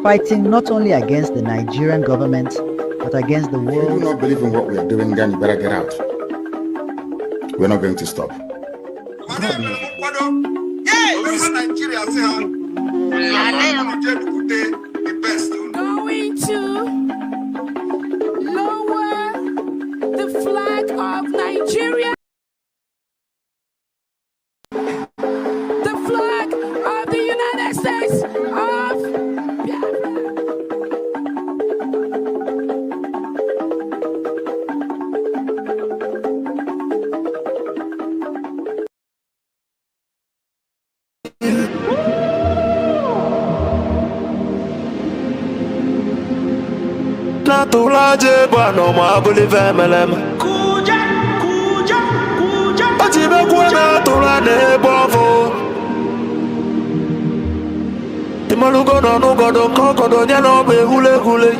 fighting not only against the Nigerian government, but against the world. If you do not believe in what we are doing, then you better get out. We're not going to stop. Going to lower the flag of Nigeria. The flag of the United States of Biafra. Natulaje bano mabuli vemelem. Kuja. Otibe kwa natulane bovo. Timalugo no nugodo kokodo nyano be hule.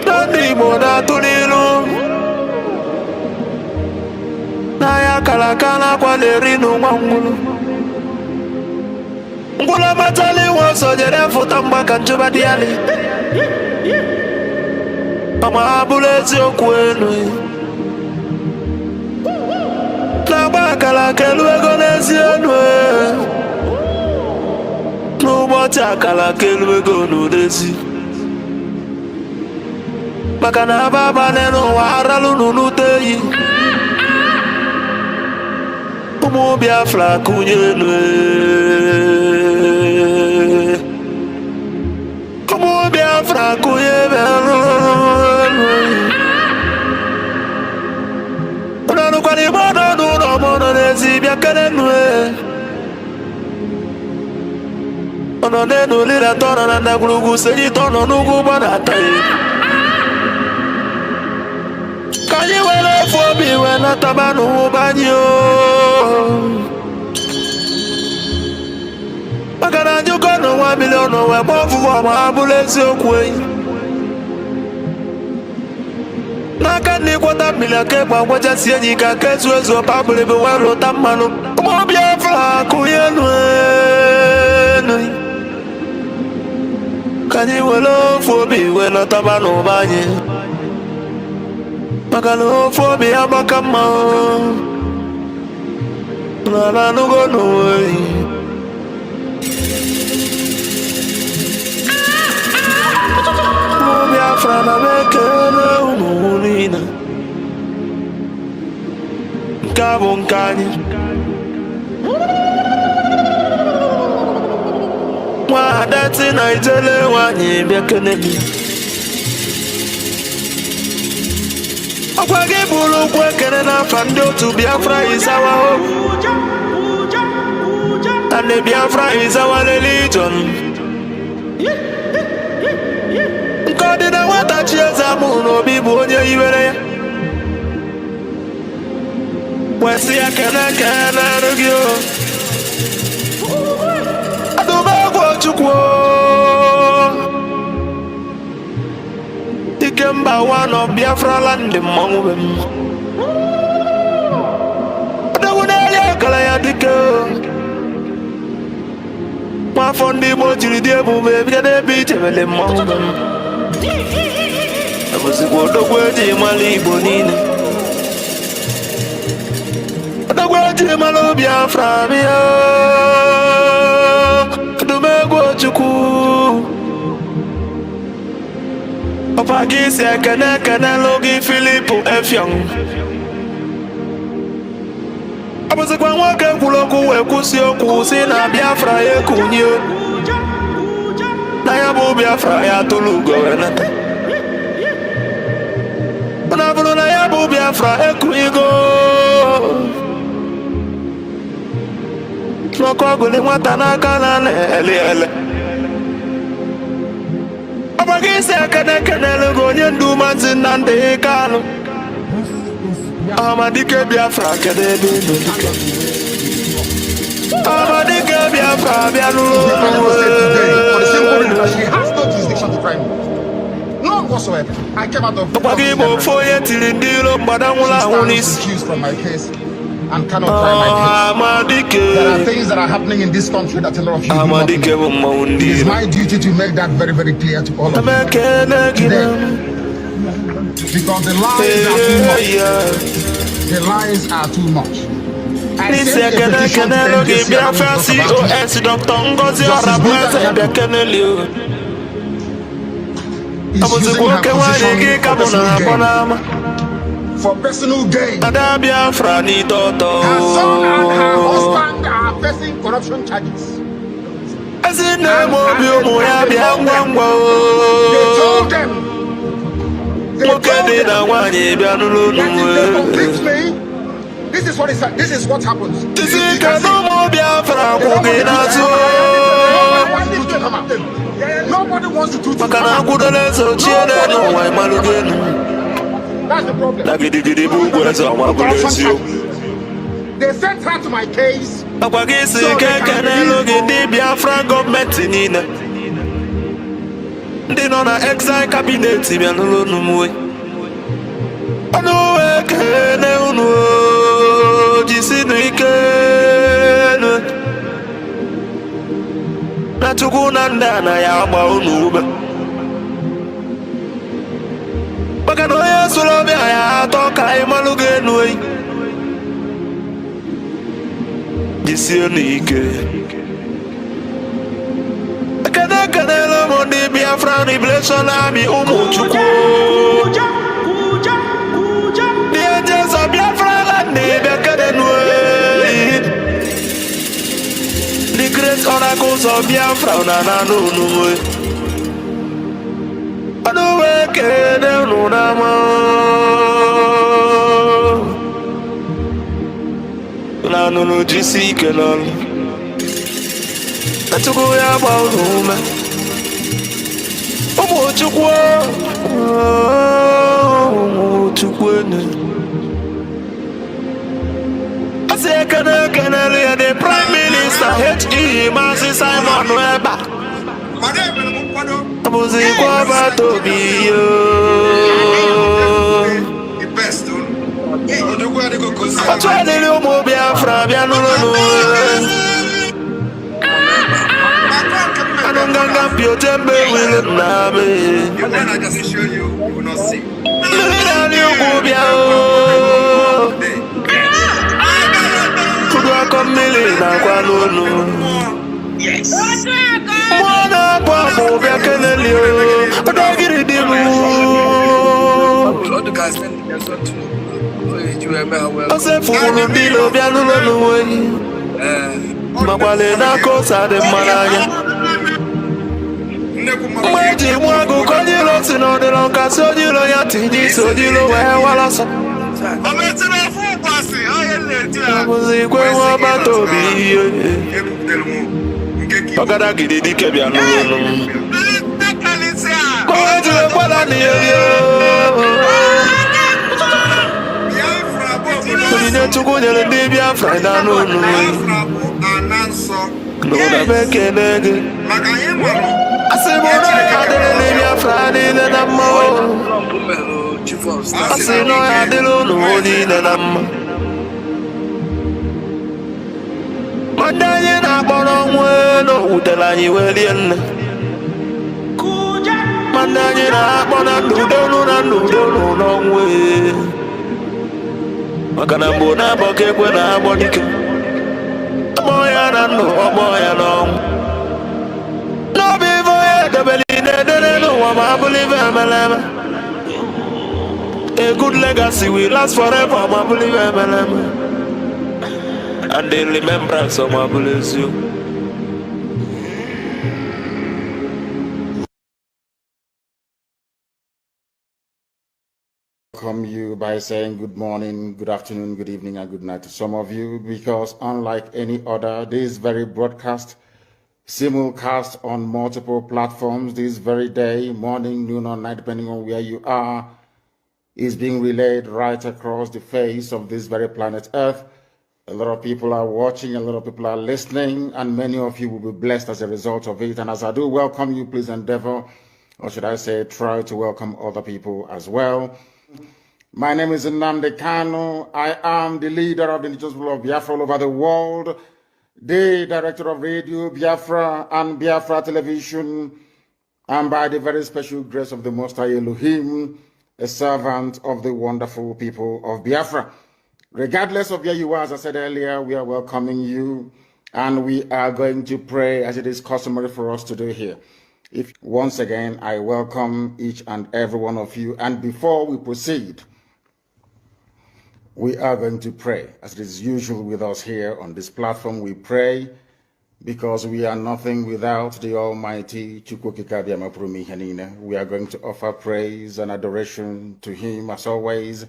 Nani moda tunilu. Naya kalakala kwa lerinu mwangulu. Ngula matali waso jere futa mbaka njuba diali. Ama abulezi okwenu. Na baka la kelu egonezi enwe. N'ụbọchị akala kelu ego n'odezi. Maka na ababa n'ụwa aralu n'unuteyi. Ụmụ Biafra kụnye enwe. Ụmụ Biafra kụnye enwe. Kwani bono no mono nezi biakere nwe. Ono nenu lira tono na ndagulugu seji tono nugu bana tai. Kanyi wele fobi wena tabanu banyo. Makana njuko no 1 million we bofu wa mabulezi okwe. Naka ni kwata milake kwa kwacha sienyi kakesu ezo pabule bewaro tamano. Umo Biafra kuyenwe. Kanyi welo fobi wena tabano banye. Makano fobi abakama. Nana nugo noe. Umo Biafra na mekele umunina. Nkabo nkanye. Mwadati na itele wanyi biakeneli. Okwage bulu kwekene na fande otu Biafra is our hope. And the Biafra is our religion. Nkadina watachieza muno bibu onye iwere. Wesi ya kene rugyo. Adubagwo chukwo. Ikemba one of Biafra land mongwem. Adawunele kala ya dike. Mafondi mojiri diebu bebya debi tebele mongwem. Abuzigwo dogweji mali bonine. Dogweji malo Biafra biya. Dumegwo chukwu. Opagisi ekene logi Filipu Efyong. Abuzigwa nwoke kwuloku we kwusi okwu si na Biafra ekunye. Na ya bụ Biafra ya tolugo wenata. Na bụrụ na ya bụ Biafra ekunyigo. N'ọkụ ọgụli nwata n'aka na ele. Opagisi ekene logo onye ndu Maazị Nnamdi Kanu. Amadike Biafra kede ebe ndo dike. Amadike Biafra bianulo. She has no jurisdiction to try me. None whatsoever. I came out of Opagimo foye tilindilo mbadangula unis. accused from my case. and cannot try my case. There are things that are happening in this country that a lot of you do not know. It is my duty to make that very, very clear to all of you today. Because the lies are too much. The lies are too much. I sent a petition to Biafra for personal gain. Her son and her husband are facing corruption charges. They told them that if they convict me, this is what happens. Nobody wants to come out. That's the problem. They sent her to my case. So the Biafra government they don't have exile cabinet. Biafra Revelation Army Njoku. The agents of Biafra and the great oracles of Biafra the Prime Minister H.E. Masi Simon Webber. A good legacy will last forever, my believer, and in remembrance of my bless you. Welcome you by saying good morning, good afternoon, good evening, and good night to some of you, because unlike any other, this very broadcast simulcast on multiple platforms this very day, morning, noon, or night, depending on where you are, is being relayed right across the face of this very planet Earth. A lot of people are watching, a lot of people are listening, and many of you will be blessed as a result of it. And as I do welcome you, please endeavor, or should I say, try to welcome other people as well. My name is Nnamdi Kanu. I am the leader of the indigenous people of Biafra all over the world, the director of Radio Biafra and Biafra Television, and by the very special grace of the Most High Elohim, a servant of the wonderful people of Biafra. Regardless of where you are, as I said earlier, we are welcoming you, and we are going to pray as it is customary for us to do here. Once again, I welcome each and every one of you, and before we proceed, we are going to pray. As it is usual with us here on this platform, we pray because we are nothing without the Almighty. We are going to offer praise and adoration to Him as always,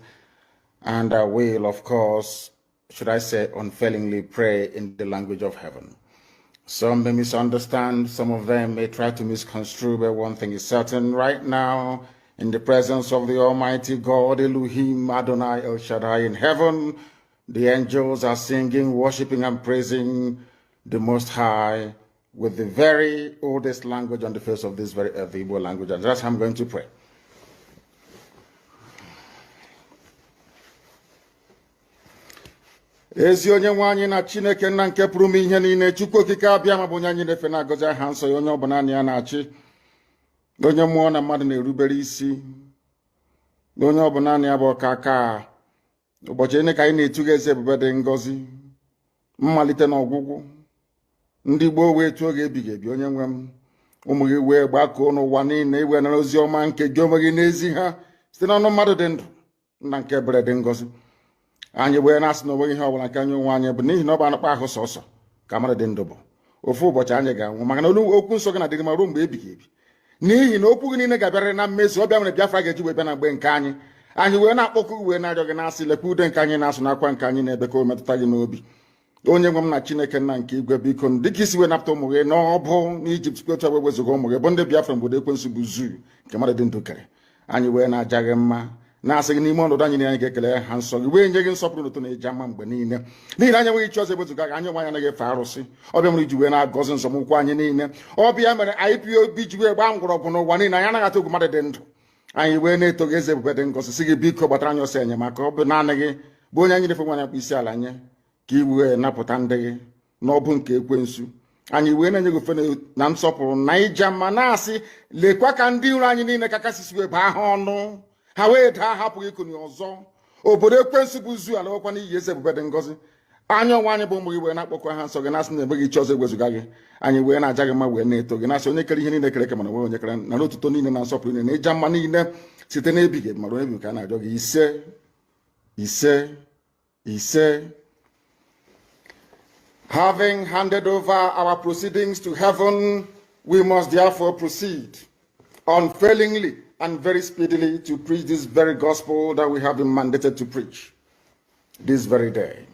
and I will, of course, should I say, unfailingly pray in the language of heaven. Some may misunderstand, some of them may try to misconstrue, but one thing is certain right now, in the presence of the Almighty God, Elohim, Adonai, El Shaddai in heaven, the angels are singing, worshiping, and praising the Most High with the very oldest language on the face of this very earth, the Igbo language. And that's how I'm going to pray. Ezi onye nwe anyị na Chineke nna nke pụrụ ime ihe niile, Chukwu okike abịa ma bụ onye anyị na-efe na-agọzi aha nsọ ya, onye ọbụla anyị ya na-achị, onye mmụọ na mmadụ na-erubere isi, onye ọbụla anyị ya bụ ọkaka ụbọchị ene ka anyị na-etuga eze ebube dị ngọzi, mmalite na ọgwụgwụ, ndị gboo wee tuo oge ebighị ebi, onye nwe m, ụmụ gị wee gbakọọ n'ụwa niile iwe nara ozi ọma nke gị onwe gị n'ezi ha site n'ọnụ mmadụ dị ndụ nna nke ebere dị ngọzi. Anyị wee na-asị na onweghị ihe ọbụla nke anyị onwe anyị bụ n'ihi na ọ bụ anụkpa ahụ sọsọ ka mmadụ dị ndụ bụ ofu ụbọchị anyị ga-anwụ, maka na okwu nsọ gị na-adịghị ma ruo mgbe ebighị ebi, n'ihi na okwu gị niile ga-abịarịrị na mmezu. Ọ bịa mere Biafra ga-eji wee bịa na mgbe nke anyị wee na-akpọkụ wee na-arịọ gị na-asị lekwa ude nke anyị na-asụ n'akwa nke anyị na-ebe ka o metụta gị n'obi. Onye nwe m na Chineke nna nke igwe, biko dịka isi wee napụta ụmụ gị n'ọbụ n'Ijipt kwetu wee wezuga ụmụ gị bụ ndị Biafra mgbe ekwensu bụ zuu nke mmadụ dị ndụ kere, anyị wee na-aja gị mma, na-asị gị n'ime ọnọdụ anyị anyị ga-ekele ha nsọ gị, wee nye gị nsọpụrụ n'ụtọ na-eji ama mgbe niile, n'ihi na anyị enweghị chi ọzọ ewezuga gị, anyị onwe anyị anaghị efe arụsị. Ọbịa mere iji wee na-agọzi nzọmụkwụ anyị niile, ọbịa mere IPOB ji wee gbaa mgbọrọgwụ n'ụwa niile, anyị anaghị atụ egwu mmadụ dị ndụ, anyị wee na-eto gị eze ebube dị ngọzi, sị gị biko gbatara anyị ọsọ enyemaka. Ọ bụ naanị gị bụ onye anyị na-efe nwanyị akpụ isi ala nye ka i wee napụta ndị gị n'ọbụ nke ekwensu. Anyị wee na-enye gị ofe na nsọpụrụ na ija mma, na-asị lekwa ka ndị iro anyị niile ka kasisi wee baa ha ọnụ, ha wee daa hapụghị ikuni ọzọ. Obodo ekwensu bụ zu ala nwekwa n'iyi eze ebube dị ngọzi. Anya ọnwa anyị bụ ụmụ gị wee na-akpọkwa ha nsọ gị, na-asị na enweghị chi ọzọ ewezuga gị. Anyị wee na-aja gị mma wee na-eto gị, na-asị onye kere ihe niile kere eke mana onwe onye kere na n'otuto niile na nsọpụrụ niile na ịja mma niile site n'ebighị ebi mara ebi ka a na-arịọ gị. Ise ise ise. Having handed over our proceedings to heaven, we must therefore proceed unfailingly and very speedily to preach this very gospel that we have been mandated to preach this very day.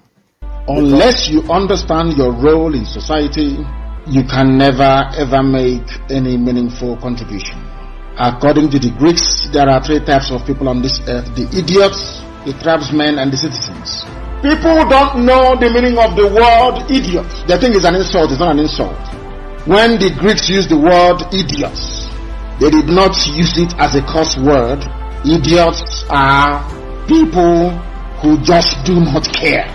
Unless you understand your role in society, you can never ever make any meaningful contribution. According to the Greeks, there are three types of people on this earth: the idiots, the tribesmen, and the citizens. People don't know the meaning of the word idiot. They think it's an insult. It's not an insult. When the Greeks used the word idiots, they did not use it as a curse word. Idiots are people who just do not care.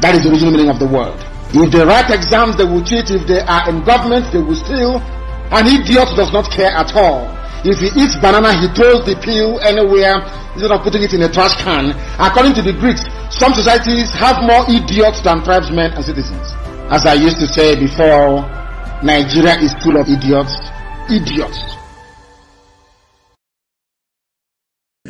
That is the original meaning of the word. If they write exams, they will cheat. If they are in government, they will steal. An idiot does not care at all. If he eats banana, he throws the peel anywhere instead of putting it in a trash can. According to the Greeks, some societies have more idiots than tribesmen and citizens. As I used to say before, Nigeria is full of idiots. Idiots.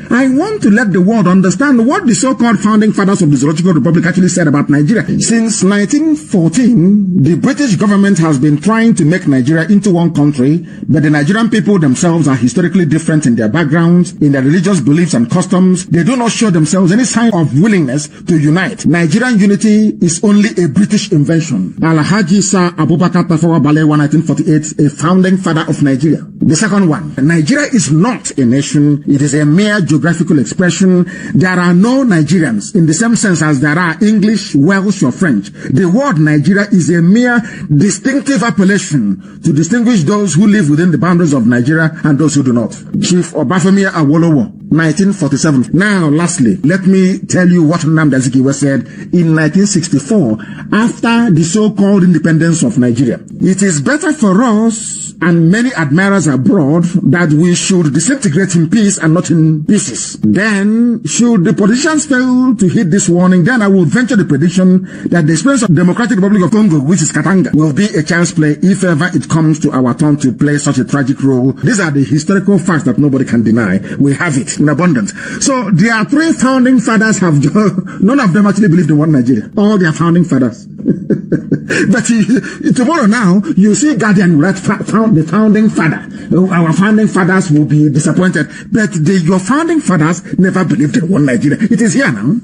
I want to let the world understand what the so-called founding fathers of the Zoological Republic actually said about Nigeria. Since 1914, the British government has been trying to make Nigeria into one country, but the Nigerian people themselves are historically different in their backgrounds, in their religious beliefs and customs. They do not show themselves any sign of willingness to unite. Nigerian unity is only a British invention. Alhaji Sir Abubakar Tafawa Balewa, 1948, a founding father of Nigeria. The second one, Nigeria is not a nation. It is a mere geographical expression. There are no Nigerians in the same sense as there are English, Welsh, or French. The word Nigeria is a mere distinctive appellation to distinguish those who live within the boundaries of Nigeria and those who do not. Chief Obafemi Awolowo, 1947. Now, lastly, let me tell you what Nnamdi Azikiwe said in 1964 after the so-called independence of Nigeria. It is better for us and many admirers abroad that we should disintegrate in peace and not in pieces. Then, should the politicians fail to heed this warning, then I will venture the prediction that the experience of Democratic Republic of Congo, which is Katanga, will be a chance play if ever it comes to our turn to play such a tragic role. These are the historical facts that nobody can deny. We have it in abundance. So their three founding fathers have none of them actually believed in one Nigeria. All their founding fathers. But tomorrow now, you see Guardian write the founding father. Our founding fathers will be disappointed. But your founding fathers never believed in one Nigeria. It is here now.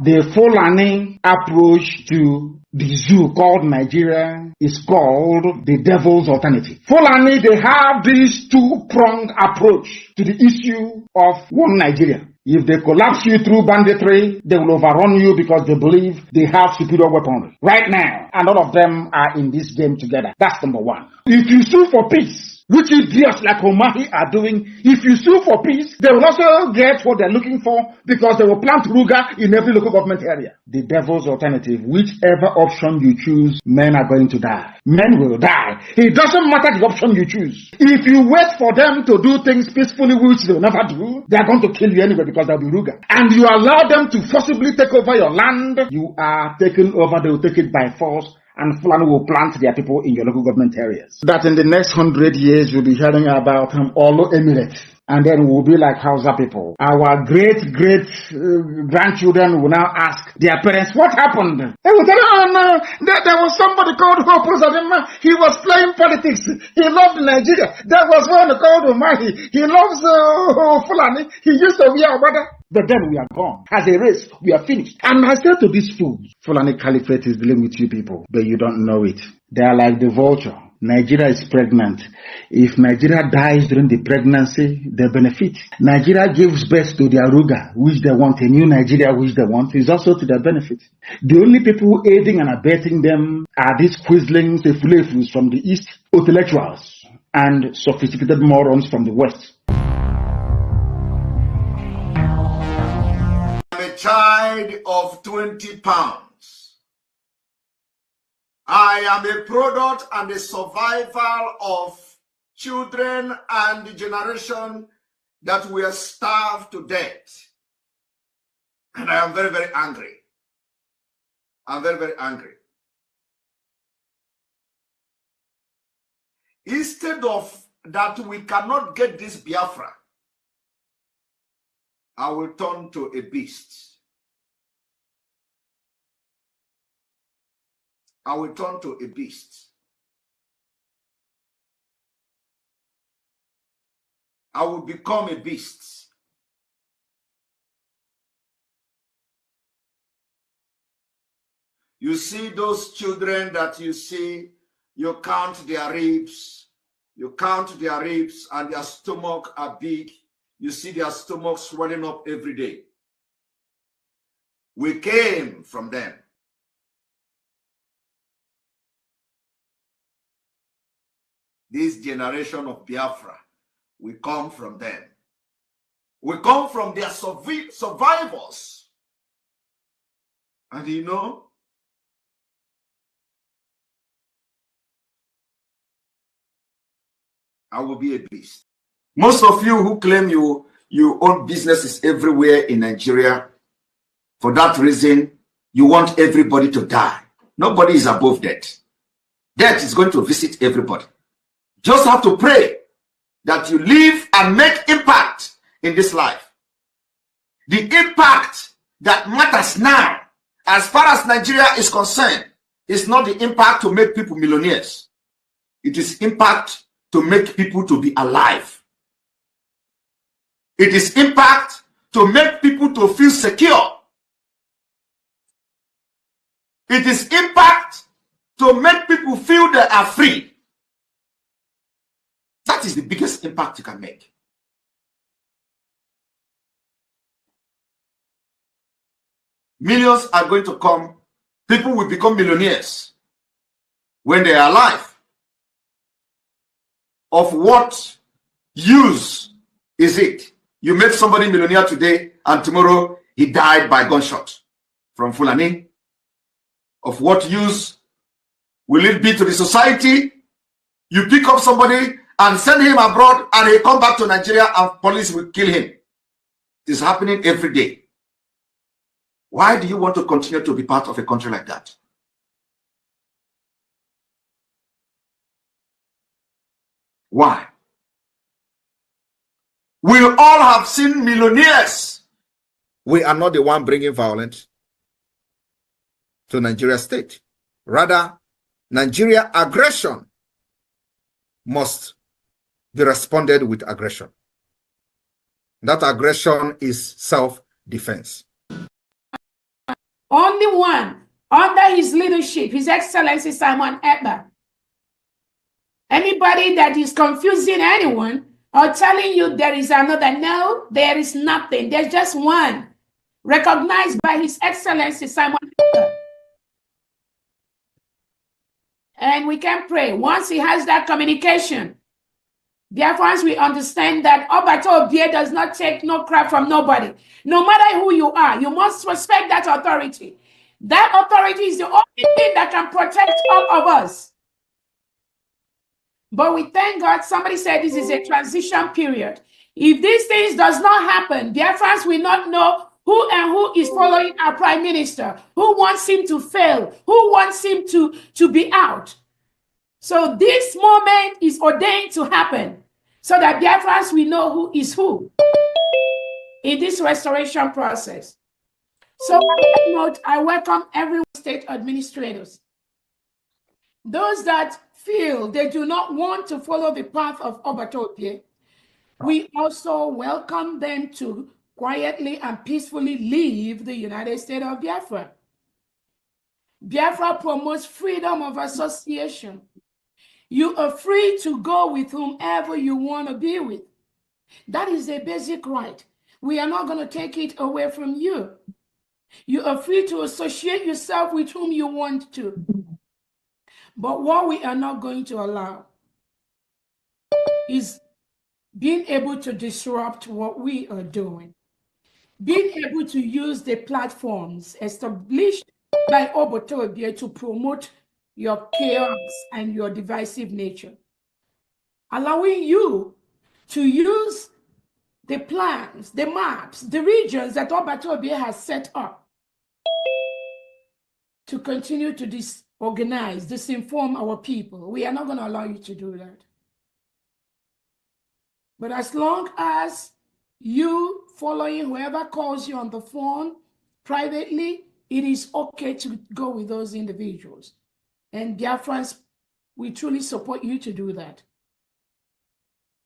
The Fulani approach to the zoo called Nigeria is called the devil's alternative. Fulani, they have this two-pronged approach to the issue of one Nigeria. If they collapse you through banditry, they will overrun you because they believe they have superior weaponry. Right now, and all of them are in this game together. That's number one. If you sue for peace, which idiots like Omahi are doing, if you sue for peace, they will also get what they're looking for because they will plant Ruga in every local government area. The devil's alternative, whichever option you choose, men are going to die. Men will die. It doesn't matter the option you choose. If you wait for them to do things peacefully, which they will never do, they are going to kill you anyway because they'll be Ruga. And you allow them to forcibly take over your land, you are taken over, they will take it by force. And Fulani will plant their people in your local government areas. That in the next 100 years, you'll be hearing about Olo Emirates. And then we'll be like Hausa people. Our great-grandchildren will now ask their parents, what happened? They will tell them, oh no, there was somebody called Hope Uzodimma. He was playing politics. He loved Nigeria. There was one called Umahi. He loves Fulani. He used to be our brother. But then we are gone. As a race, we are finished. And I said to these fools, Fulani Caliphate is dealing with you people, but you don't know it. They are like the vulture. Nigeria is pregnant. If Nigeria dies during the pregnancy, they benefit. Nigeria gives birth to their Ruga, which they want, a new Nigeria, which they want, is also to their benefit. The only people aiding and abetting them are these quislings, the fulefus from the East, intellectuals, and sophisticated morons from the West. Child of 20 pounds. I am a product and a survival of children and the generation that were starved to death. And I am very, very angry. I'm very, very angry. Instead of that we cannot get this Biafra, I will turn to a beast. I will turn to a beast. I will become a beast. You see those children that you see, you count their ribs, and their stomach are big. You see their stomach swelling up every day. We came from them. This generation of Biafra, we come from them. We come from their survivors. And you know, I will be a beast. Most of you who claim you own businesses everywhere in Nigeria, for that reason, you want everybody to die. Nobody is above death. Death is going to visit everybody. Just have to pray that you live and make impact in this life. The impact that matters now, as far as Nigeria is concerned, is not the impact to make people millionaires. It is impact to make people to be alive. It is impact to make people to feel secure. It is impact to make people feel they are free. That is the biggest impact you can make. Millions are going to come. People will become millionaires when they are alive. Of what use is it? You make somebody millionaire today and tomorrow he died by gunshot from Fulani. Of what use will it be to the society? You pick up somebody and send him abroad and he come back to Nigeria and police will kill him. It is happening every day. Why do you want to continue to be part of a country like that? Why? We all have seen millionaires. We are not the one bringing violence to Nigeria state. Rather, Nigeria aggression must be responded with aggression. That aggression is self-defense. Only one under his leadership, His Excellency Simon Ekpa. Anybody that is confusing anyone or telling you there is another, no, there is nothing. There's just one, recognized by His Excellency Simon Ekpa. And we can pray. Once he has that communication, Biafrans, we understand that Obato Obie does not take no crap from nobody. No matter who you are, you must respect that authority. That authority is the only thing that can protect all of us. But we thank God, somebody said this is a transition period. If these things does not happen, Biafrans will not know who is following our prime minister, who wants him to fail, who wants him to be out. So this moment is ordained to happen so that Biafrans will know who is who in this restoration process. So on that note, I welcome every state administrators. Those that feel they do not want to follow the path of Obato Obie, we also welcome them to quietly and peacefully leave the United States of Biafra. Biafra promotes freedom of association. You are free to go with whomever you want to be with. That is a basic right. We are not going to take it away from you. You are free to associate yourself with whom you want to. But what we are not going to allow is being able to disrupt what we are doing. Being able to use the platforms established by Obato Obie to promote your chaos and your divisive nature. Allowing you to use the plans, the maps, the regions that Obato Obie has set up to continue to disorganize, disinform our people. We are not going to allow you to do that. But as long as you following whoever calls you on the phone privately, it is okay to go with those individuals. And Biafrans, we truly support you to do that.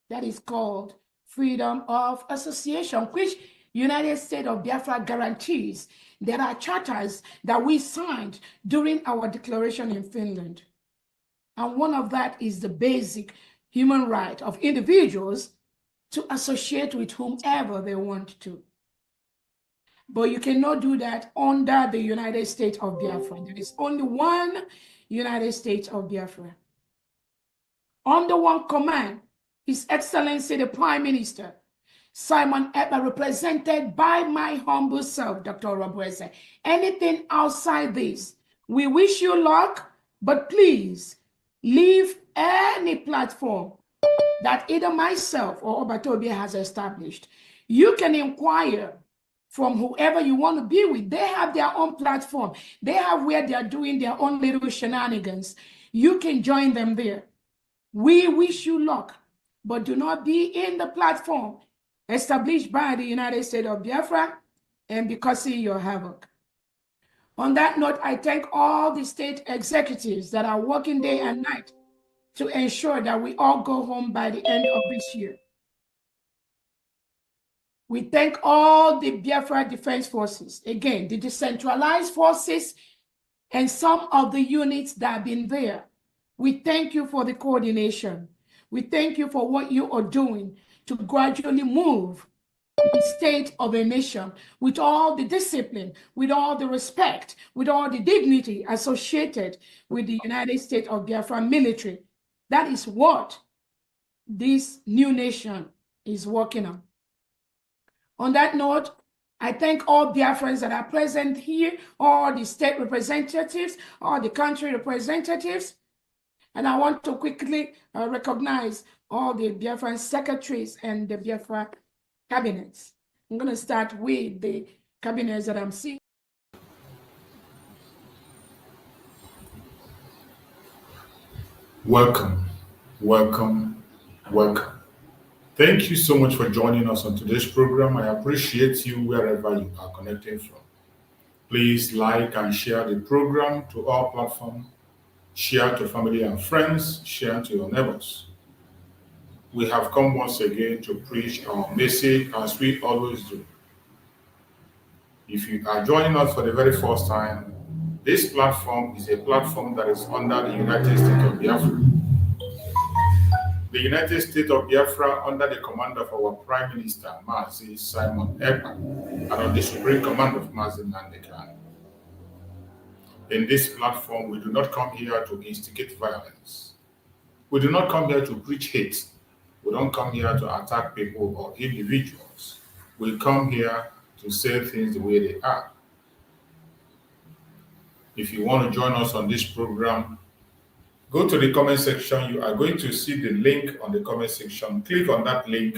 That is called freedom of association, which United States of Biafra guarantees. There are charters that we signed during our declaration in Finland. And one of that is the basic human right of individuals to associate with whomever they want to. But you cannot do that under the United States of Biafra. There is only one United States of Biafra. Under one command, His Excellency the Prime Minister, Simon Ekpa, represented by my humble self, Dr. Orabueze. Anything outside this, we wish you luck, but please leave any platform that either myself or Obato Obie has established. You can inquire from whoever you want to be with. They have their own platform. They have where they are doing their own little shenanigans. You can join them there. We wish you luck, but do not be in the platform established by the United States of Biafra and be causing your havoc. On that note, I thank all the state executives that are working day and night to ensure that we all go home by the end of this year. We thank all the Biafra Defense Forces, again, the decentralized forces and some of the units that have been there. We thank you for the coordination. We thank you for what you are doing to gradually move the state of a nation with all the discipline, with all the respect, with all the dignity associated with the United States of Biafra military. That is what this new nation is working on. On that note, I thank all Biafrans that are present here, all the state representatives, all the country representatives. And I want to quickly recognize all the Biafran secretaries and the Biafra cabinets. I'm going to start with the cabinets that I'm seeing. Welcome, welcome, welcome. Thank you so much for joining us on today's program. I appreciate you wherever you are connecting from. Please like and share the program to all platforms. Share to family and friends. Share to your neighbors. We have come once again to preach our message as we always do. If you are joining us for the very first time, this platform is a platform that is under the United States of Biafra. The United States of Biafra, under the command of our Prime Minister, Mazi Simon Ekpa, and on the supreme command of Mazi Njoku. In this platform, we do not come here to instigate violence. We do not come here to preach hate. We don't come here to attack people or individuals. We come here to say things the way they are. If you want to join us on this program, go to the comment section. You are going to see the link on the comment section. Click on that link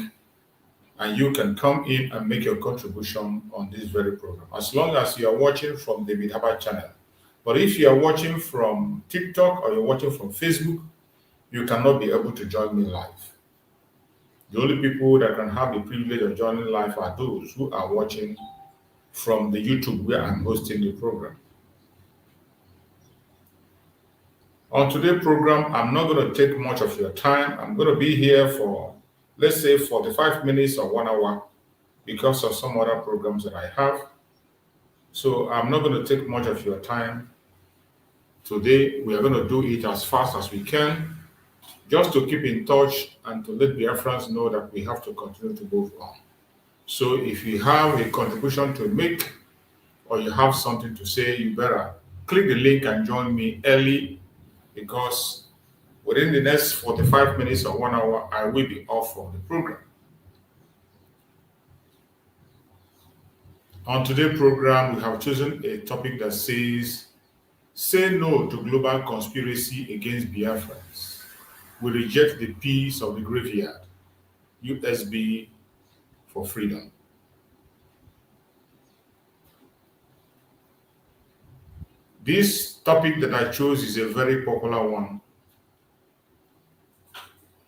and you can come in and make your contribution on this very program, as long as you are watching from the Biafra channel. But if you are watching from TikTok or you're watching from Facebook, you cannot be able to join me live. The only people that can have the privilege of joining live are those who are watching from the YouTube where I'm hosting the program. On today's program, I'm not going to take much of your time. I'm going to be here for, let's say, 45 minutes or 1 hour because of some other programs that I have. So I'm not going to take much of your time. Today, we are going to do it as fast as we can, just to keep in touch and to let Biafrans know that we have to continue to move on. So if you have a contribution to make or you have something to say, you better click the link and join me early, because within the next 45 minutes or 1 hour, I will be off from the program. On today's program, we have chosen a topic that says, say no to global conspiracy against Biafrans. We reject the peace of the graveyard. USB for freedom. This topic that I chose is a very popular one,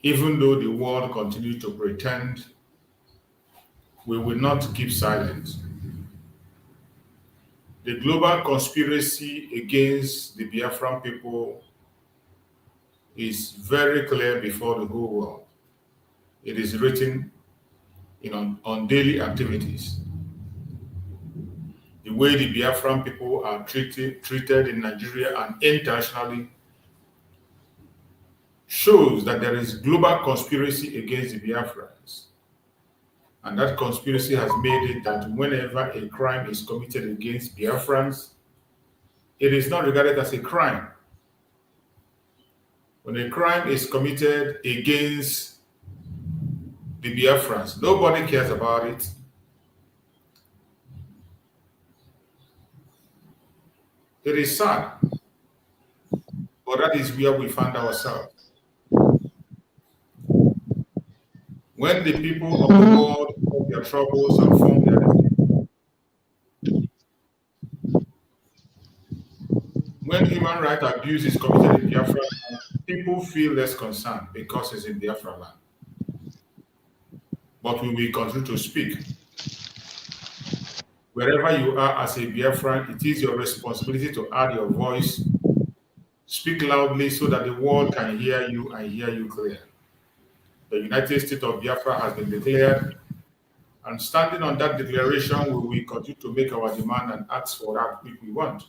even though the world continues to pretend, we will not keep silent. The global conspiracy against the Biafran people is very clear before the whole world. It is written on daily activities. The way the Biafran people are treated in Nigeria and internationally shows that there is global conspiracy against the Biafrans. And that conspiracy has made it that whenever a crime is committed against Biafrans, it is not regarded as a crime. When a crime is committed against the Biafrans, nobody cares about it. It is sad, but that is where we find ourselves. When the people of the world have their troubles and form their when human rights abuse is committed in Biafra, people feel less concerned because it's in Biafra land. But we will continue to speak. Wherever you are as a Biafran, it is your responsibility to add your voice, speak loudly so that the world can hear you and hear you clear. The United States of Biafra has been declared, and standing on that declaration, we will continue to make our demand and ask for that which we want.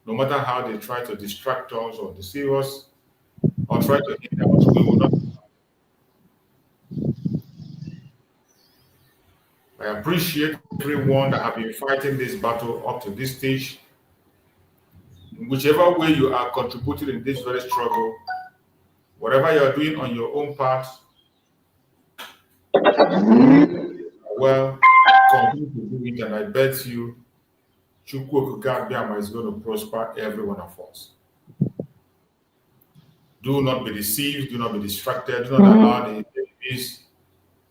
No matter how they try to distract us or deceive us or try to hinder us, we will not. I appreciate everyone that have been fighting this battle up to this stage. In whichever way you are contributing in this very struggle, whatever you are doing on your own part, well, continue to do it, and I bet you, Njoku is going to prosper every one of us. Do not be deceived, do not be distracted, do not allow the enemies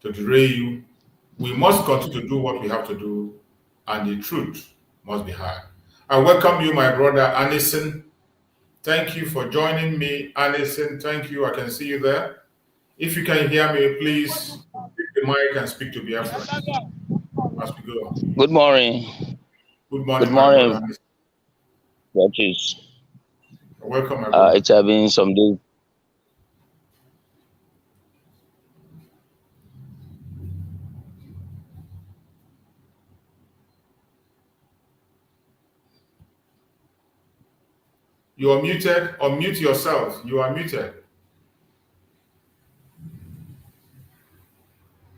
to derail you. We must continue to do what we have to do, and the truth must be heard. I welcome you, my brother Anderson. Thank you for joining me, Anderson. Thank you. I can see you there. If you can hear me, please pick the mic and speak to Biafra as we go on. Good morning. Good morning, Good morning. my brother. Watches. Welcome, my brother. It has been some days. You are muted. Unmute yourself. You are muted.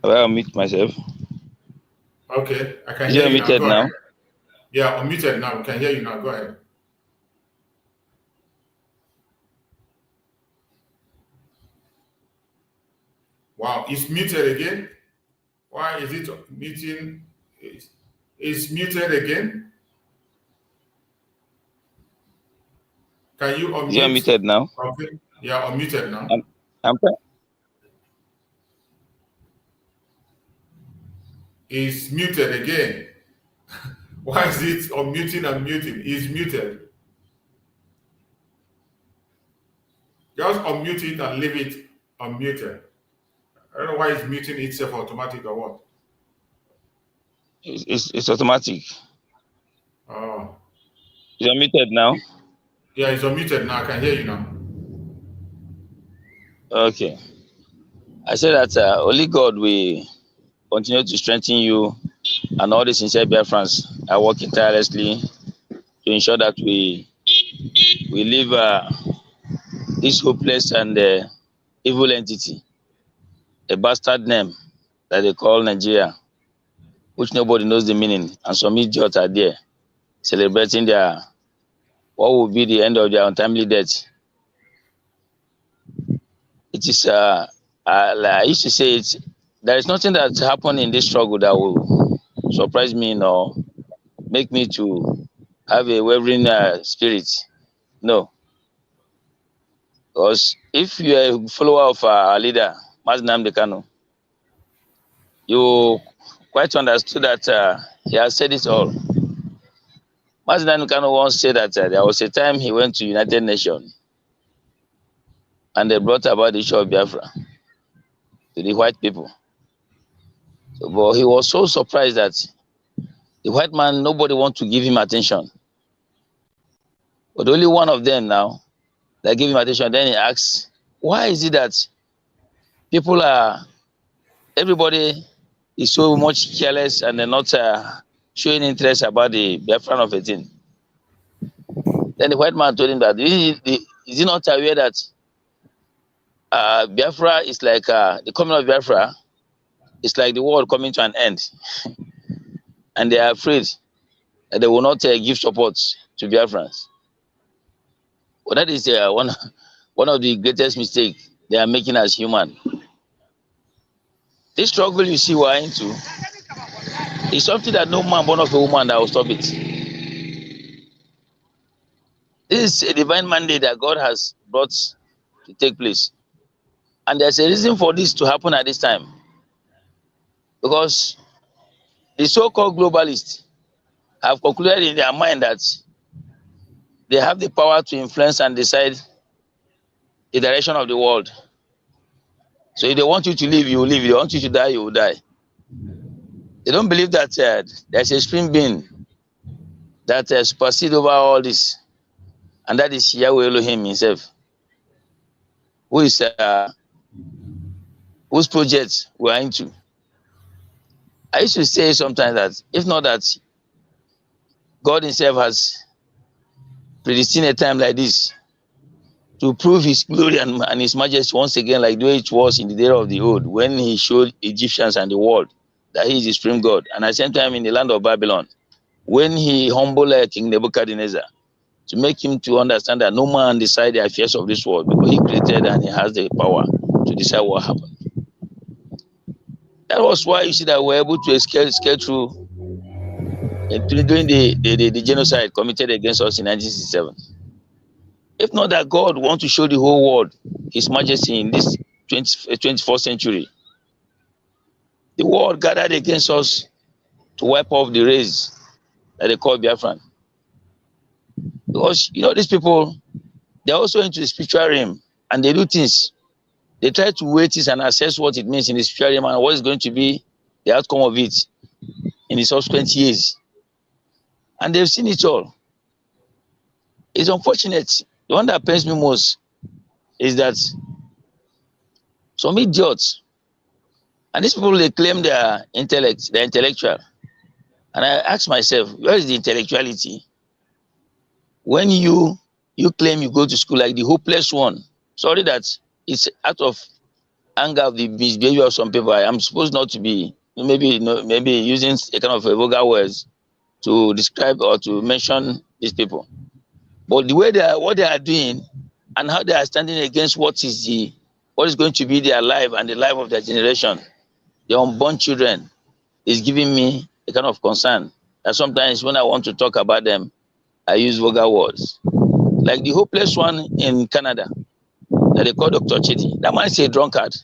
I'll unmute myself. Okay, I can hear you muted now. Yeah, unmuted now. We can hear you now. Go ahead. Wow, it's muted again. Why is it muting? It's muted again. Can you unmute? You're muted now. Okay. Yeah, unmuted now. I'm It's muted again. Why is it unmuting and muting? It's muted. Just unmute it and leave it unmuted. I don't know why it's muting itself automatic or what. It's automatic. Oh. You're muted now. Yeah, it's unmuted now. I can hear you now. Okay. I said that only God will continue to strengthen you, and all the sincere Biafrans are working tirelessly to ensure that we leave this hopeless and evil entity, a bastard name that they call Nigeria, which nobody knows the meaning, and some idiots are there celebrating their what will be the end of their untimely death. It is I used to say it. There is nothing that happened in this struggle that will surprise me nor make me to have a wavering spirit. No. Because if you are a follower of our leader, Nnamdi Kanu, you quite understood that he has said it all. Nnamdi Kanu once said that there was a time he went to United Nations and they brought about the issue of Biafra to the white people. So, but he was so surprised that the white man, nobody wants to give him attention. But only one of them now that give him attention. Then he asks, why is it that everybody is so much careless and they're not showing interest about the Biafran of a thing? Then the white man told him that, is he not aware that Biafra is like, the coming of Biafra is like the world coming to an end. And they are afraid that they will not give support to Biafrans. Well, that is one of the greatest mistakes they are making as human. This struggle you see we're into is something that no man born of a woman that will stop it. This is a divine mandate that God has brought to take place. And there's a reason for this to happen at this time. Because the so-called globalists have concluded in their mind that they have the power to influence and decide the direction of the world. So if they want you to live, you will live. If they want you to die, you will die. They don't believe that there's a supreme being that supersedes over all this. And that is Yahweh Elohim himself, who is whose project we are into. I used to say sometimes that if not that God himself has predestined a time like this to prove his glory and his majesty once again, like the way it was in the day of the old, when he showed Egyptians and the world that he is the supreme God, and at the same time in the land of Babylon, when he humbled King Nebuchadnezzar to make him to understand that no man decide the affairs of this world, because he created and he has the power to decide what happened. That was why you see that we're able to escape through during the genocide committed against us in 1967. If not that God wants to show the whole world His majesty in this 21st century, the world gathered against us to wipe off the race that they call Biafran. Because, you know, these people, they're also into the spiritual realm, and they do things. They try to weigh this and assess what it means in the spiritual realm and what is going to be the outcome of it in the subsequent years. And they've seen it all. It's unfortunate. The one that pains me most is that some idiots, and these people, they claim they're intellectual. And I ask myself, where is the intellectuality? When you claim you go to school like the hopeless one, sorry that it's out of anger of the misbehavior of some people. I am supposed not to be maybe using a kind of vulgar words to describe or to mention these people. But the way what they are doing and how they are standing against what is going to be their life and the life of their generation, their unborn children, is giving me a kind of concern. And sometimes when I want to talk about them, I use vulgar words. Like the hopeless one in Canada that they call Dr. Chidi. That man is a drunkard.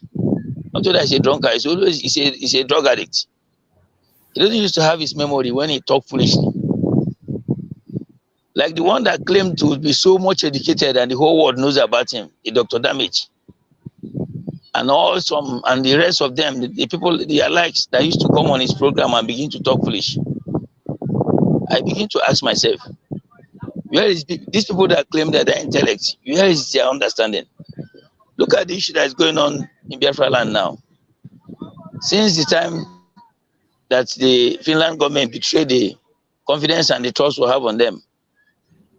Not that he's a drunkard, he's a drug addict. He doesn't used to have his memory when he talked foolishly. Like the one that claimed to be so much educated and the whole world knows about him, the Dr. Damage. And the rest of them, the people, the likes that used to come on his program and begin to talk foolish. I begin to ask myself, where is these people that claim that they're intellect? Where is their understanding? Look at the issue that is going on in Biafra land now. Since the time that the Finland government betrayed the confidence and the trust we have on them,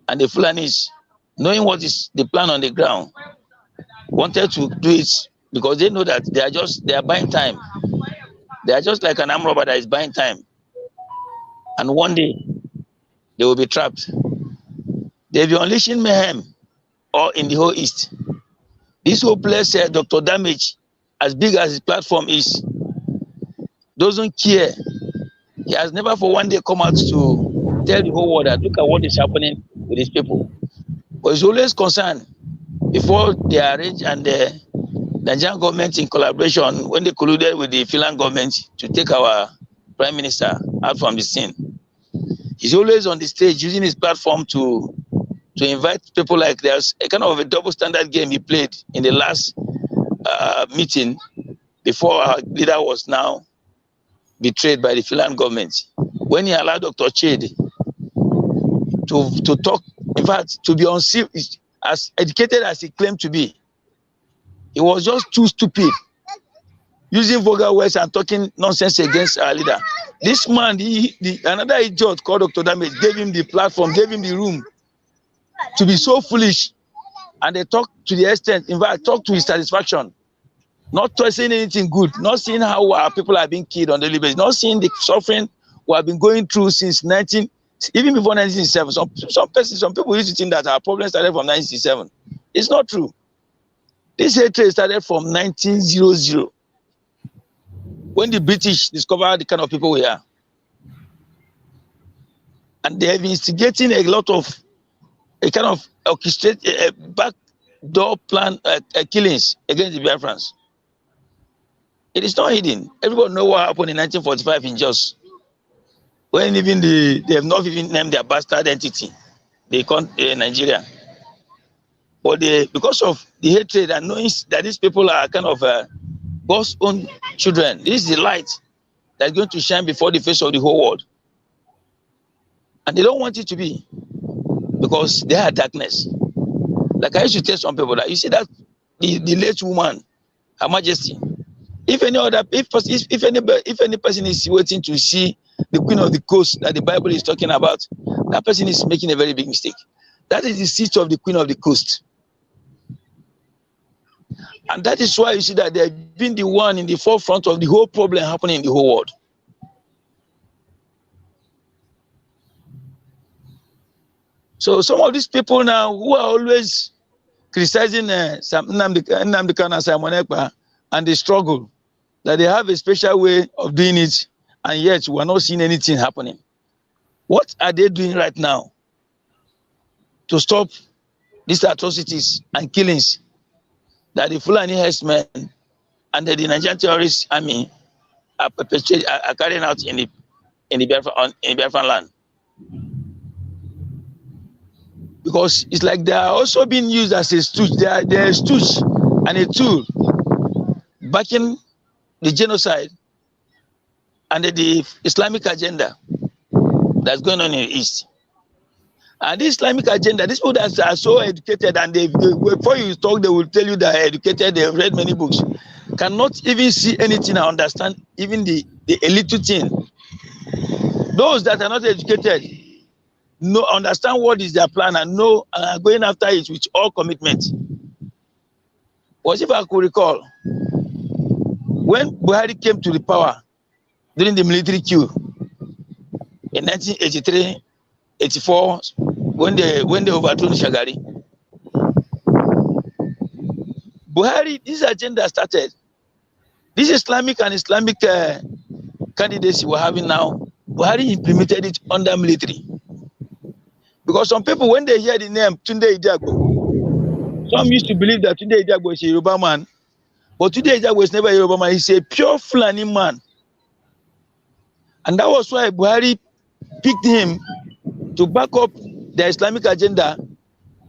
and the Fulanis, knowing what is the plan on the ground, wanted to do it because they know that they are buying time. They are just like an armed robber that is buying time. And one day, they will be trapped. They'll be unleashing mayhem all in the whole East. This hopeless Dr. Damage, as big as his platform is, doesn't care. He has never for one day come out to tell the whole world that look at what is happening with these people. But he's always concerned before they arrange and the Nigerian government in collaboration, when they colluded with the Finland government to take our prime minister out from the scene. He's always on the stage using his platform to invite people. Like there's a kind of a double standard game he played in the last meeting before our leader was now betrayed by the Finland government. When he allowed Dr. Chidi to talk, in fact, to be as educated as he claimed to be, he was just too stupid, using vulgar words and talking nonsense against our leader. This man, another idiot called Dr. Damage, gave him the platform, gave him the room to be so foolish. And they talked to the extent, in fact, talked to his satisfaction. Not saying anything good, not seeing how our people are being killed on the daily basis, not seeing the suffering we have been going through since even before 1967. Some people used to think that our problem started from 1967. It's not true. This hatred started from 1900, when the British discovered the kind of people we are. And they have been instigating a kind of orchestrated backdoor plan killings against the Biafrans. It is not hidden. Everybody knows what happened in 1945 in Jos, when they have not even named their bastard entity, they call Nigeria. But because of the hatred and knowing that these people are kind of God's own children, this is the light that's going to shine before the face of the whole world. And they don't want it to be, because they are darkness. Like I used to tell some people that you see that the late woman, Her Majesty, if any person is waiting to see the Queen of the Coast that the Bible is talking about, that person is making a very big mistake. That is the seat of the Queen of the Coast. And that is why you see that they've been the one in the forefront of the whole problem happening in the whole world. So some of these people now who are always criticizing Nnamdi Kanu and Simon Ekpa and the struggle, that they have a special way of doing it, and yet we are not seeing anything happening. What are they doing right now to stop these atrocities and killings that the Fulani herdsmen and the Nigerian terrorist army are carrying out in the Biafran land? Because it's like they are also being used as a stooge. They are a stooge and a tool backing the genocide and the Islamic agenda that's going on in the East. And this Islamic agenda, these people that are so educated, and they before you talk, they will tell you that they're educated, they've read many books, cannot even see anything and understand even the little thing. Those that are not educated understand what is their plan and know and are going after it with all commitment. But if I could recall, when Buhari came to the power during the military coup in 1983, 84, when they overthrew Shagari, Buhari, this agenda started. This Islamic candidacy we're having now, Buhari implemented it under military. Because some people, when they hear the name Tunde Idiagbo, some used to believe that Tunde Idiagbo is a Yoruba man, but Tunde Idiagbo is never a Yoruba man. He's a pure Fulani man. And that was why Buhari picked him to back up the Islamic agenda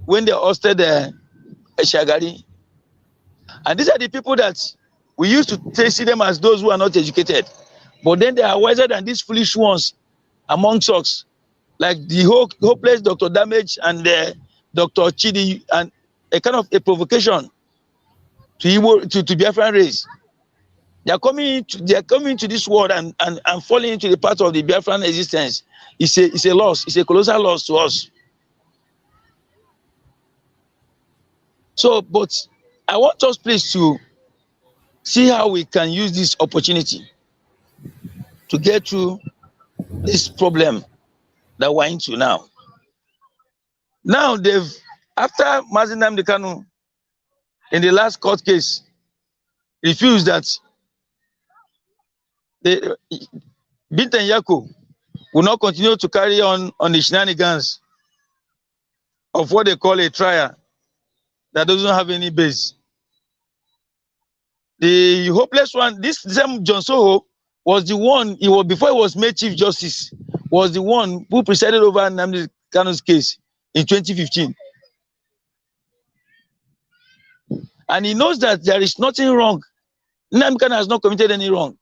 when they hosted Shagari. And these are the people that we used to see them as those who are not educated. But then they are wiser than these foolish ones amongst us, like the hopeless Dr. Damage and Dr. Chidi, and a kind of a provocation to Biafran race. They are coming to this world and falling into the path of the Biafran existence. It's a loss. It's a colossal loss to us. So, but I want us please to see how we can use this opportunity to get through this problem that we're into now. Now after Nnamdi Kanu in the last court case refused that Binta Njoku will not continue to carry on the shenanigans of what they call a trial that doesn't have any base. The hopeless one, this same John Soho was the one, before he was made Chief Justice, was the one who presided over Nnamdi Kanu's case in 2015. And he knows that there is nothing wrong. Nnamdi Kanu has not committed any wrong.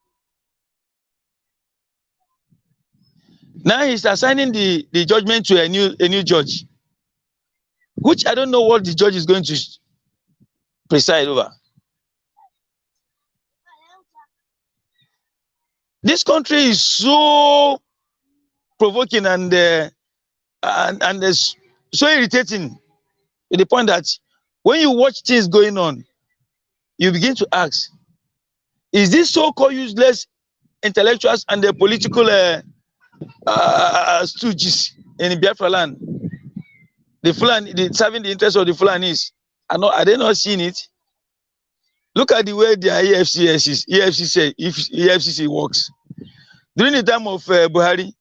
Now he's assigning the judgment to a new judge, which I don't know what the judge is going to preside over. This country is so provoking and so irritating to the point that when you watch things going on, you begin to ask, is this so-called useless intellectuals and the political stooges in Biafra land, serving the interests of the Fulanis, are they not seeing it? Look at the way their EFCC works. During the time of Buhari,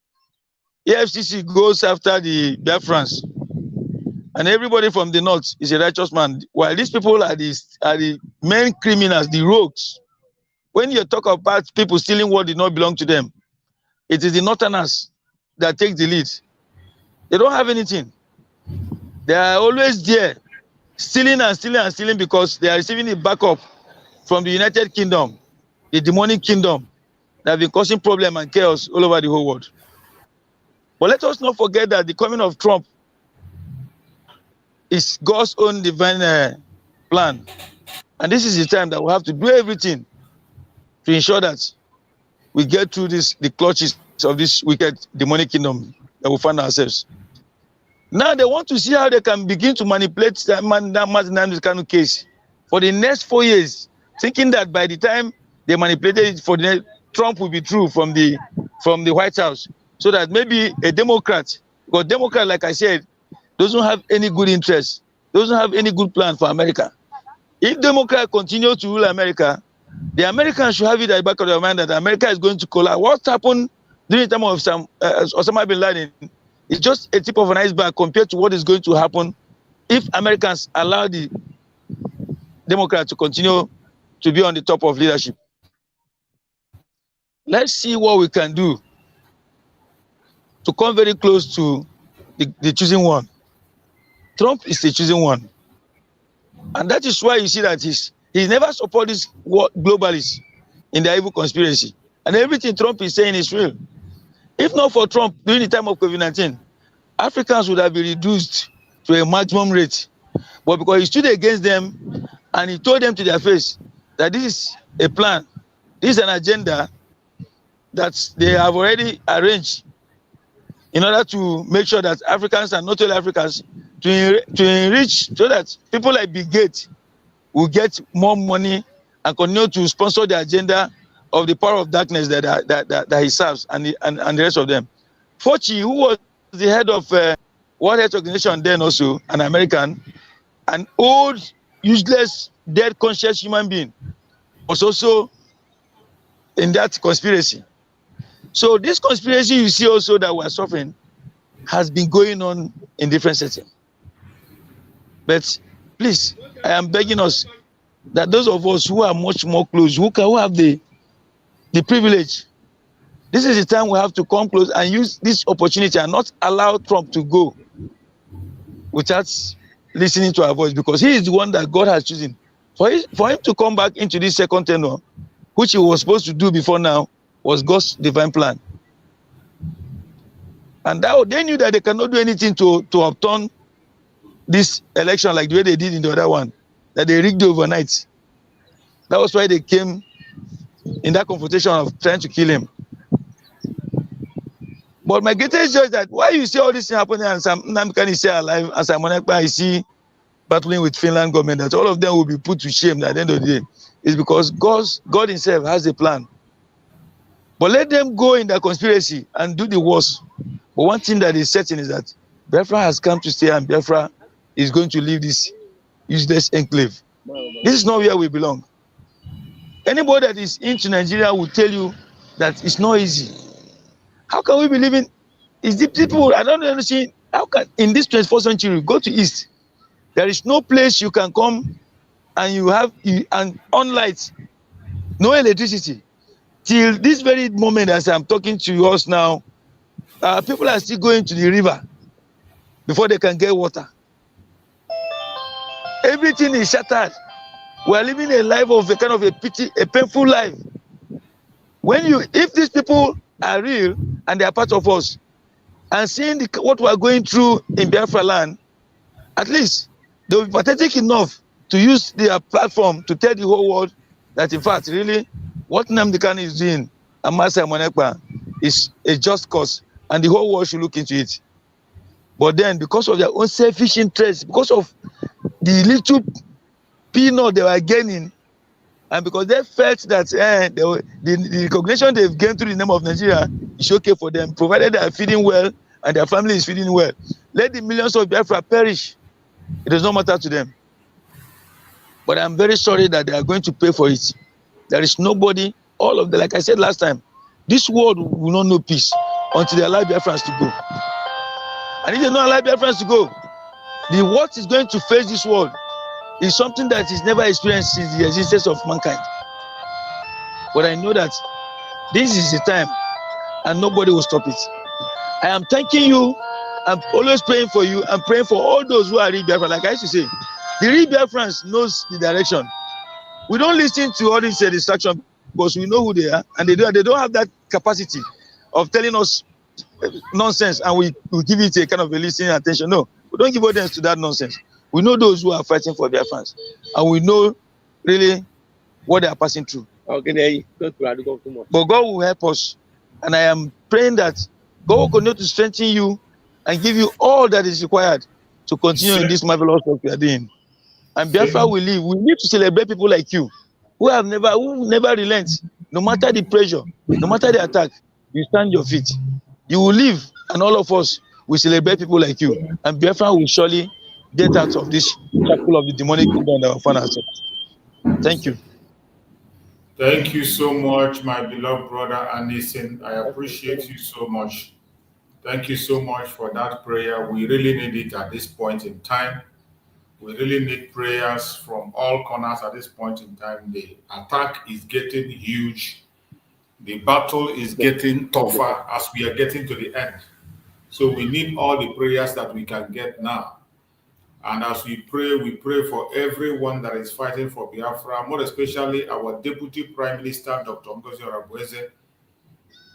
EFCC goes after the Biafrans, and everybody from the north is a righteous man, while these people are the main criminals, the rogues. When you talk about people stealing what did not belong to them, it is the northerners that take the lead. They don't have anything. They are always there, stealing and stealing and stealing, because they are receiving the backup from the United Kingdom, the demonic kingdom that have been causing problem and chaos all over the whole world. But let us not forget that the coming of Trump is God's own divine plan. And this is the time that we have to do everything to ensure that we get through the clutches of this wicked demonic kingdom that we find ourselves. Now they want to see how they can begin to manipulate that Nnamdi Kanu case for the next 4 years, thinking that by the time they manipulated it for the Trump will be through from the White House, so that maybe a Democrat, because Democrat, like I said, doesn't have any good interest, doesn't have any good plan for America. If Democrats continue to rule America, the Americans should have it at the back of their mind that America is going to collapse. What happened during the time of Osama bin Laden is just a tip of an iceberg compared to what is going to happen if Americans allow the Democrats to continue to be on the top of leadership. Let's see what we can do to come very close to the choosing one. Trump is the choosing one. And that is why you see that he's never supported these globalists in the evil conspiracy. And everything Trump is saying is real. If not for Trump, during the time of COVID-19, Africans would have been reduced to a maximum rate. But because he stood against them and he told them to their face that this is a plan, this is an agenda that they have already arranged in order to make sure that Africans and not only Africans to enrich so that people like Bill Gates will get more money and continue to sponsor the agenda of the power of darkness that he serves and the rest of them. Fauci, who was the head of World Health Organization then also, an American, an old, useless, dead, conscious human being, was also in that conspiracy. So this conspiracy you see also that we're suffering has been going on in different settings. But please, I am begging us that those of us who are much more close, who have the privilege, this is the time we have to come close and use this opportunity and not allow Trump to go without listening to our voice, because he is the one that God has chosen. For him to come back into this second tenure, which he was supposed to do before now, was God's divine plan. And they knew that they cannot do anything to upturn this election like the way they did in the other one, that they rigged overnight. That was why they came in that confrontation of trying to kill him. But my greatest joy is that why you see all this thing happening and some Namkan is still alive and Simon Ekpa is see battling with Finland government, that all of them will be put to shame at the end of the day, is because God himself has a plan. But let them go in their conspiracy and do the worst. But one thing that is certain is that Biafra has come to stay and Biafra is going to leave this useless enclave. This is not where we belong. Anybody that is into Nigeria will tell you that it's not easy. How can we be living? Is the people, I don't understand, how can, in this 21st century, go to East, there is no place you can come and you have and on lights, no electricity. Till this very moment as I'm talking to us now, people are still going to the river before they can get water. Everything is shattered. We are living a life of a kind of a painful life. If these people are real and they are part of us, and seeing what we are going through in Biafra land, at least they will be pathetic enough to use their platform to tell the whole world that in fact, really, what Nnamdi Kanu is doing and Master Ekpa is a just cause, and the whole world should look into it. But then, because of their own selfish interests, because of the little peanut they were gaining, and because they felt that the recognition they've gained through the name of Nigeria is okay for them, provided they are feeding well and their family is feeding well. Let the millions of Biafra perish. It does not matter to them. But I'm very sorry that they are going to pay for it. There is nobody, all of them, like I said last time, this world will not know peace until they allow Biafrans to go. And if they don't allow Biafrans to go, what is going to face this world is something that is never experienced since the existence of mankind. But I know that this is the time and nobody will stop it. I am thanking you. I'm always praying for you. I'm praying for all those who are real Biafrans. Like I used to say, the real Biafrans knows the direction. We don't listen to all this distraction because we know who they are, and they don't have that capacity of telling us nonsense and we give it a kind of a listening attention. No, we don't give audience to that nonsense. We know those who are fighting for their fans, and we know really what they are passing through. Okay, but God will help us, and I am praying that God will continue to strengthen you and give you all that is required to continue in this marvelous work we are doing. And Biafra will live. We need to celebrate people like you who never relent, no matter the pressure, no matter the attack. You stand your feet. You will live, and all of us we celebrate people like you, and Biafra will surely get out of this shackle of the demonic kingdom that we find ourselves. Thank you. Thank you so much, my beloved brother Anderson. I appreciate you so much. Thank you so much for that prayer. We really need it at this point in time. We really need prayers from all corners at this point in time. The attack is getting huge. The battle is getting tougher as we are getting to the end. So we need all the prayers that we can get now. And as we pray for everyone that is fighting for Biafra, more especially our Deputy Prime Minister, Dr. NgoziOrabueze.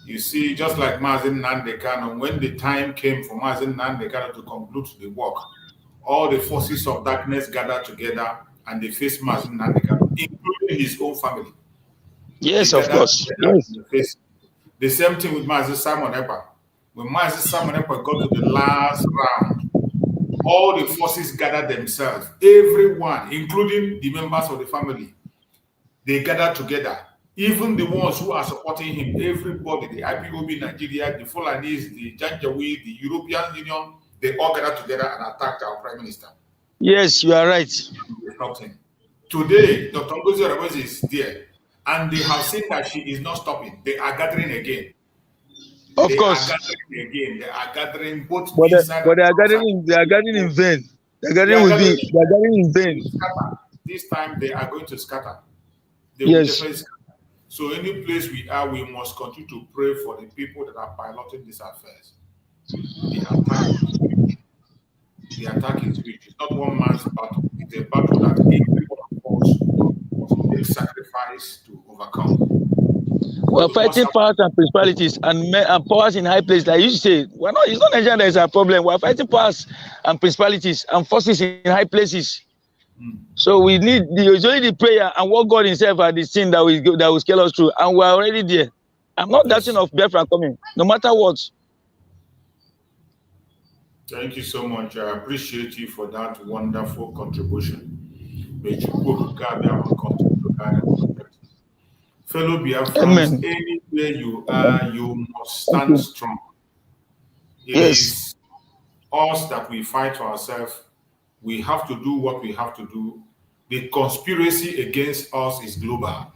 You see, just like Mazen Nandekano, when the time came for Mazen Nandekano to conclude the work, all the forces of darkness gathered together and they faced Mazen Nandekano, including his own family. Yes, of course. Yes. The same thing with Mazen Simon Ekpa. When Mazen Simon Ekpa got to the last round, all the forces gathered themselves, everyone, including the members of the family, they gathered together. Even the ones who are supporting him, everybody, the IPOB Nigeria, the Fulanis, the Janjaweed, the European Union, they all gathered together and attacked our Prime Minister. Yes, you are right. Today, Dr. NgoziOrabueze is there, and they have seen that she is not stopping. They are gathering again. Of course. They are gathering again. They are gathering both inside but they are gathering. They are gathering in vain. They are gathering in vain. This time they are going to scatter. They yes. will scatter. So any place we are, we must continue to pray for the people that are piloting these affairs. The attack is huge. It's not one man's battle. It's a battle that every one of us must make sacrifice to overcome. We're fighting powers and principalities and powers in high places. Like you say, it's not Nigeria that is a problem. We're fighting powers and principalities and forces in high places. So we need it's only the prayer and what God Himself are the thing that will scale us through, and we're already there. I'm not doubting of Biafra coming, no matter what. Thank you so much. I appreciate you for that wonderful contribution. May you fellow Biafrans, anywhere you are, you must stand strong. It is us that we fight for ourselves. We have to do what we have to do. The conspiracy against us is global.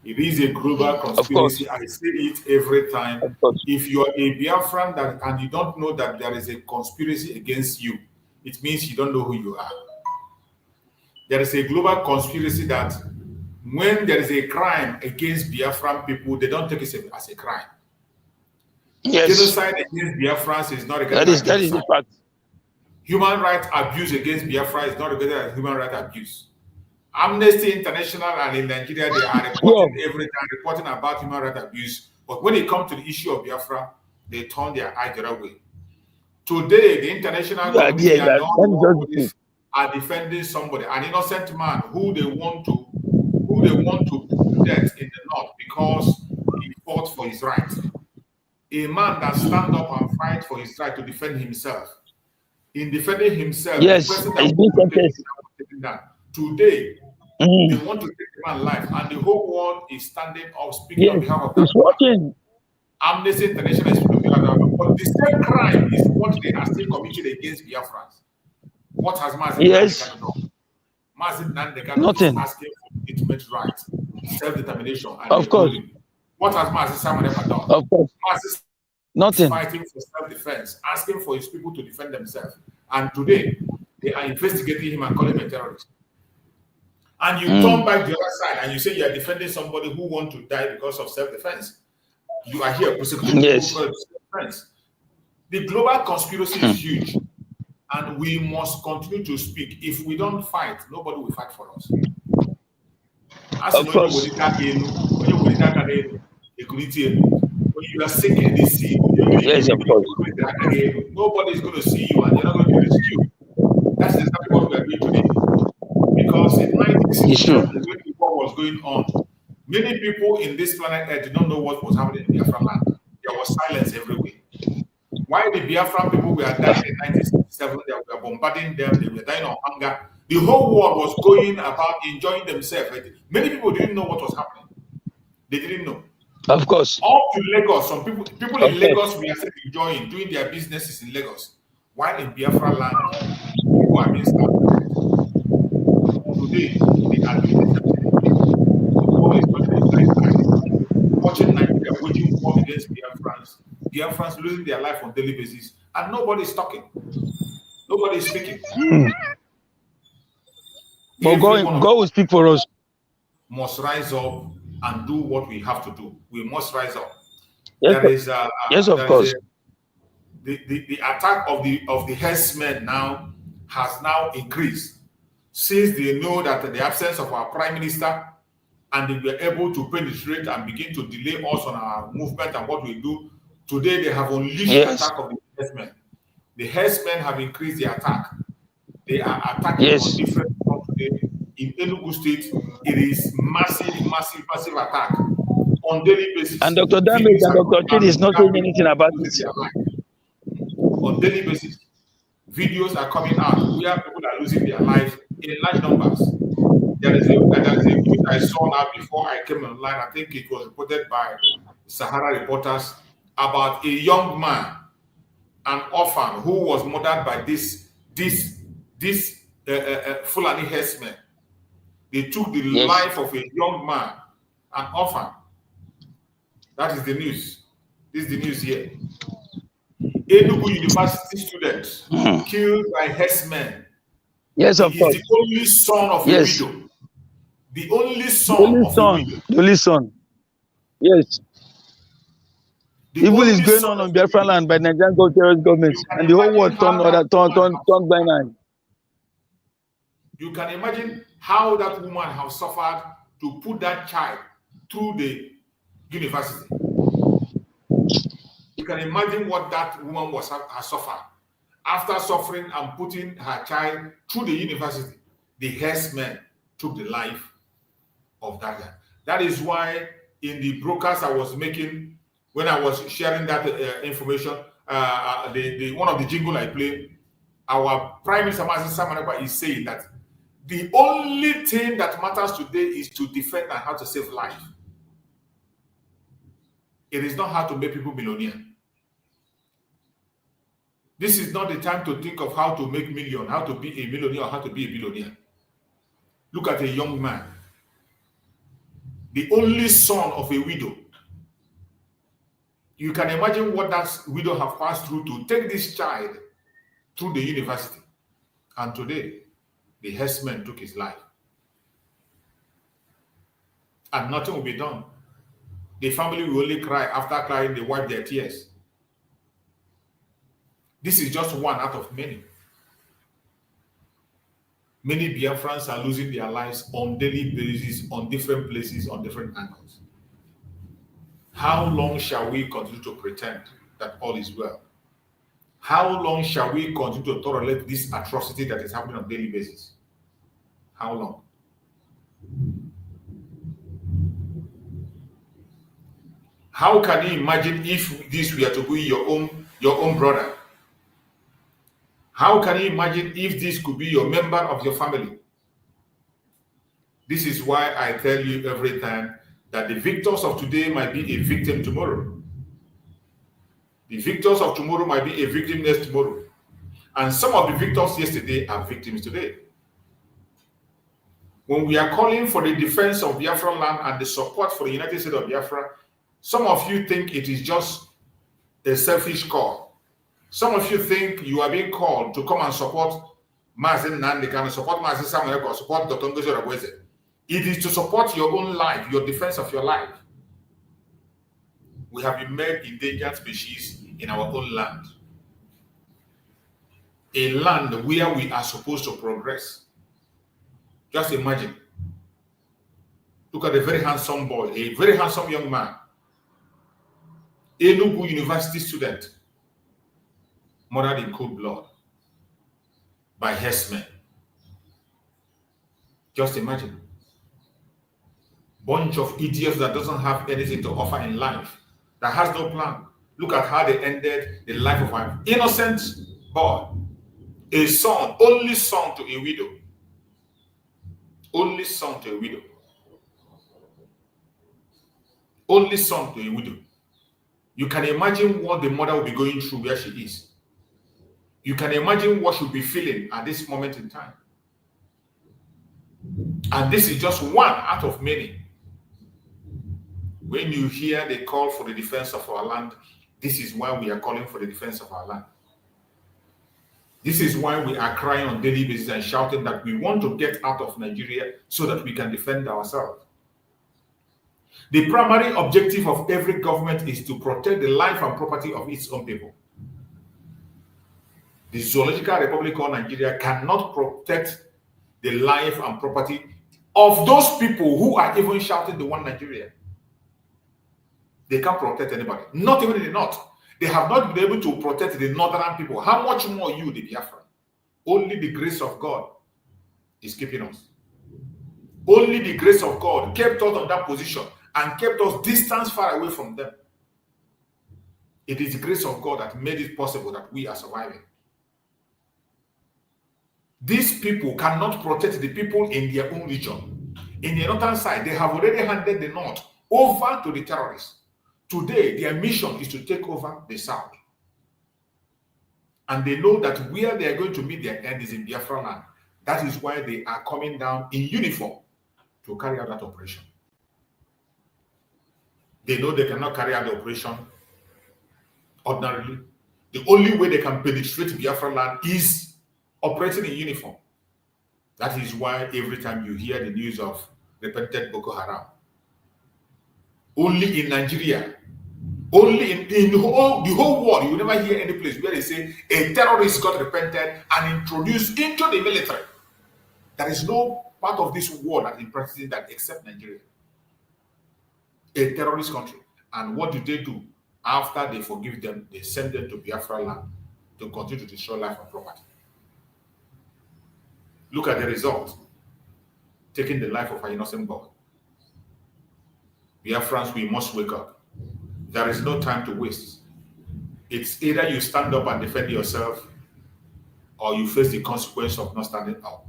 It is a global conspiracy. I say it every time. If you are a Biafran and you don't know that there is a conspiracy against you, it means you don't know who you are. There is a global conspiracy that when there is a crime against Biafran people, they don't take it as a crime. Yes. Genocide against Biafrans is not regarded as that is the fact. Human rights abuse against Biafra is not regarded as human rights abuse. Amnesty International and in Nigeria, they are reporting every time, reporting about human rights abuse. But when it comes to the issue of Biafra, they turn their eye the other way. Today, the international community and all the are defending somebody, an innocent man who they want to put to death in the north because he fought for his right. A man that stand up and fight for his right to defend himself. In defending himself, yes, the person that today they want to take the man's life, and the whole world is standing up speaking on behalf of that man. Amnesty International is speaking on behalf of that. But the same crime is what they are still committed against Biafrans. What has Mazen Nandekano done? Mazen Nandekano is asking for legitimate rights, self-determination, and of course. What has Mazen Simon ever done? Of course. Nothing. Fighting for self-defense, asking for his people to defend themselves. And today, they are investigating him and calling him a terrorist. And you turn back the other side and you say you are defending somebody who wants to die because of self-defense. You are here prosecuting people for self-defense. The global conspiracy is huge. And we must continue to speak. If we don't fight, nobody will fight for us. Of course. When you are sick in this sea, yes, of course. Nobody is going to see you and they're not going to rescue you. That's exactly what we are doing today. Because in 1960, when the war was going on, many people in this planet Earth did not know what was happening in Biafra land. There was silence everywhere. Why the Biafran people were dying in 1967, they were bombarding them, they were dying of hunger. The whole world was going about enjoying themselves. Many people didn't know what was happening. They didn't know. Of course. Up to Lagos, some people in Lagos we are enjoying doing their businesses in Lagos, while in Biafra land, people are being starved. Today, they are doing the same thing. The world is turning a blind eye. Watching Nigeria waging war against Biafrans, Biafrans losing their life on daily basis, and nobody is talking. Nobody is speaking. But God will speak for us. Must rise up and do what we have to do. We must rise up. Yes, yes, of course. The attack of the herdsmen now has now increased, since they know that the absence of our prime minister, and they were able to penetrate and begin to delay us on our movement and what we do. Today they have unleashed the attack of the herdsmen. The herdsmen have increased the attack. They are attacking on different fronts today. In Enugu State, it is massive attack on daily basis. And Dr. Damage and Dr. Kid is not saying anything about it. On daily basis, videos are coming out where people are losing their lives in large numbers. There is a news I saw now before I came online. I think it was reported by Sahara reporters about a young man, an orphan, who was murdered by this Fulani herdsmen. They took the life of a young man, an orphan. That is the news. This is the news here. Enugu University students killed by herdsmen. Yes, of course. He is the only son of a widow. The only son of a widow. The only son. Yes. Evil is going on Biafra land by Nigerian terrorist government, and the whole world turned blind eye. You can imagine how that woman has suffered to put that child through the university. You can imagine what that woman has suffered. After suffering and putting her child through the university, the herdsmen took the life of that guy. That is why in the broadcast I was making, when I was sharing that information, one of the jingle I played, our Prime Minister Samanekwa is saying that the only thing that matters today is to defend and how to save life. It is not how to make people millionaire. This is not the time to think of how to make million, how to be a millionaire, or how to be a billionaire. Look at a young man, the only son of a widow. You can imagine what that widow have passed through to take this child through the university. And today, the herdsman took his life. And nothing will be done. The family will only cry. After crying, they wipe their tears. This is just one out of many. Many Biafrans are losing their lives on daily basis, on different places, on different angles. How long shall we continue to pretend that all is well? How long shall we continue to tolerate this atrocity that is happening on a daily basis? How long? How can you imagine if this were to be your own brother? How can you imagine if this could be your member of your family? This is why I tell you every time that the victors of today might be a victim tomorrow. The victors of tomorrow might be a victim next tomorrow. And some of the victors yesterday are victims today. When we are calling for the defense of Biafra land and the support for the United States of Biafra, some of you think it is just a selfish call. Some of you think you are being called to come and support Mazen Nandekan, support Mazen Samuel, support Dr. NgoziOrabueze. It is to support your own life, your defense of your life. We have been made endangered species in our own land. A land where we are supposed to progress. Just imagine. Look at a very handsome boy, a very handsome young man. Enugu University student, murdered in cold blood by herdsmen. Just imagine. Bunch of idiots that doesn't have anything to offer in life, that has no plan. Look at how they ended the life of an innocent boy, a son, only son to a widow. Only son to a widow. only son to a widow. You can imagine what the mother will be going through where she is. You can imagine what she'll be feeling at this moment in time. And this is just one out of many. When you hear the call for the defense of our land, this is why we are calling for the defense of our land. This is why we are crying on a daily basis and shouting that we want to get out of Nigeria so that we can defend ourselves. The primary objective of every government is to protect the life and property of its own people. The Zoological Republic of Nigeria cannot protect the life and property of those people who are even shouting the one Nigeria. They can't protect anybody, not even in the north. They have not been able to protect the northern people. How much more you, the Biafra? Only the grace of God is keeping us. Only the grace of God kept us on that position and kept us distance far away from them. It is the grace of God that made it possible that we are surviving. These people cannot protect the people in their own region. In the northern side, they have already handed the north over to the terrorists. Today, their mission is to take over the south. And they know that where they are going to meet their end is in Biafra land. That is why they are coming down in uniform to carry out that operation. They know they cannot carry out the operation ordinarily. The only way they can penetrate Biafra land is operating in uniform. That is why every time you hear the news of repented Boko Haram, only in Nigeria, only in the whole world, you will never hear any place where they say a terrorist got repented and introduced into the military. There is no part of this world that is practicing that except Nigeria. A terrorist country. And what do they do? After they forgive them, they send them to Biafra land to continue to destroy life and property. Look at the result. Taking the life of an innocent boy. Biafrans, we must wake up. There is no time to waste. It's either you stand up and defend yourself or you face the consequence of not standing up.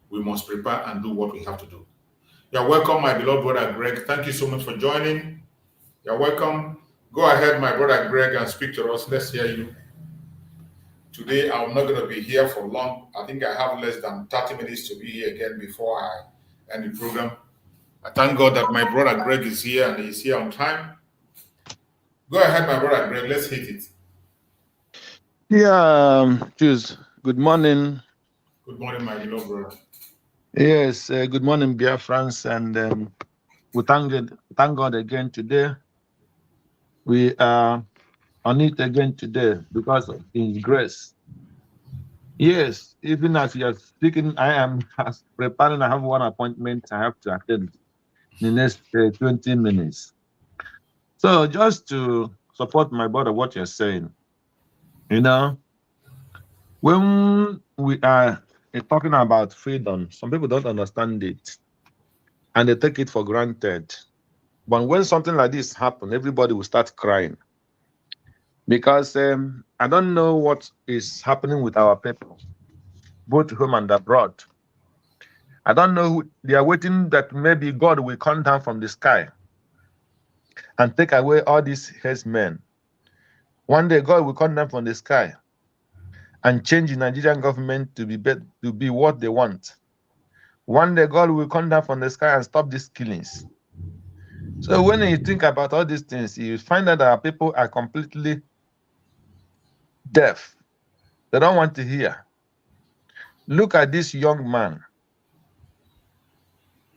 We must prepare and do what we have to do. You're welcome, my beloved brother Greg. Thank you so much for joining. You're welcome. Go ahead, my brother Greg, and speak to us. Let's hear you. Today, I'm not going to be here for long. I think I have less than 30 minutes to be here again before I end the program. I thank God that my brother Greg is here and he's here on time. Go ahead, my brother Greg. Let's hit it. Yeah, Jews. Good morning. Good morning, my beloved brother. Yes, good morning, Biafrans, and we thank God again today. We are on it again today because of His grace. Yes, even as you are speaking, I am preparing. I have one appointment I have to attend in the next 20 minutes. So just to support my brother, what you're saying, you know, when we are talking about freedom, some people don't understand it and they take it for granted. But when something like this happens, everybody will start crying. Because I don't know what is happening with our people, both home and abroad. I don't know who, they are waiting that maybe God will come down from the sky and take away all these herdsmen. One day God will come down from the sky and change the Nigerian government to be what they want. One day God will come down from the sky and stop these killings. So when you think about all these things, you find that our people are completely deaf. They don't want to hear. Look at this young man.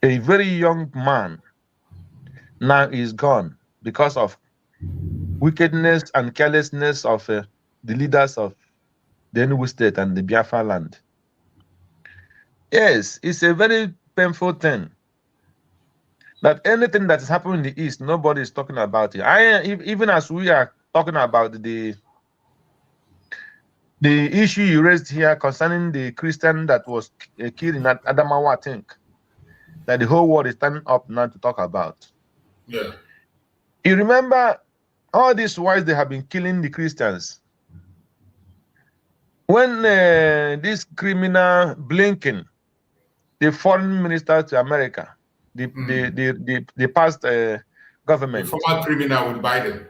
A very young man now is gone because of wickedness and carelessness of the leaders of the Enugu state and the Biafra land. Yes, it's a very painful thing that anything that is happening in the East, nobody is talking about it. Even as we are talking about the issue you raised here concerning the Christian that was killed in Adamawa, I think, that the whole world is standing up now to talk about. Yeah. You remember all these whites, they have been killing the Christians. When this criminal Blinken, the foreign minister to America, the past government. The former criminal with Biden.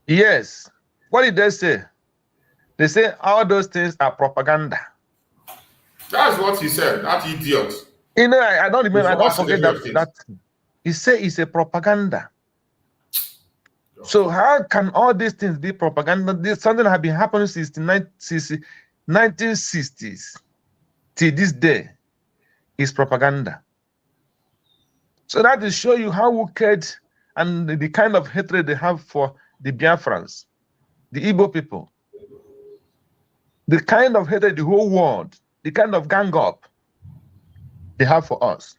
Yes. What did they say? They say all those things are propaganda. That's what he said. That idiot. You know, I don't remember. I don't forget that. He said it's a propaganda. So how can all these things be propaganda? This something that have been happening since the 1960s till this day is propaganda. So that will show you how wicked and the kind of hatred they have for the Biafrans, the Igbo people, the kind of hatred the whole world, the kind of gang up they have for us.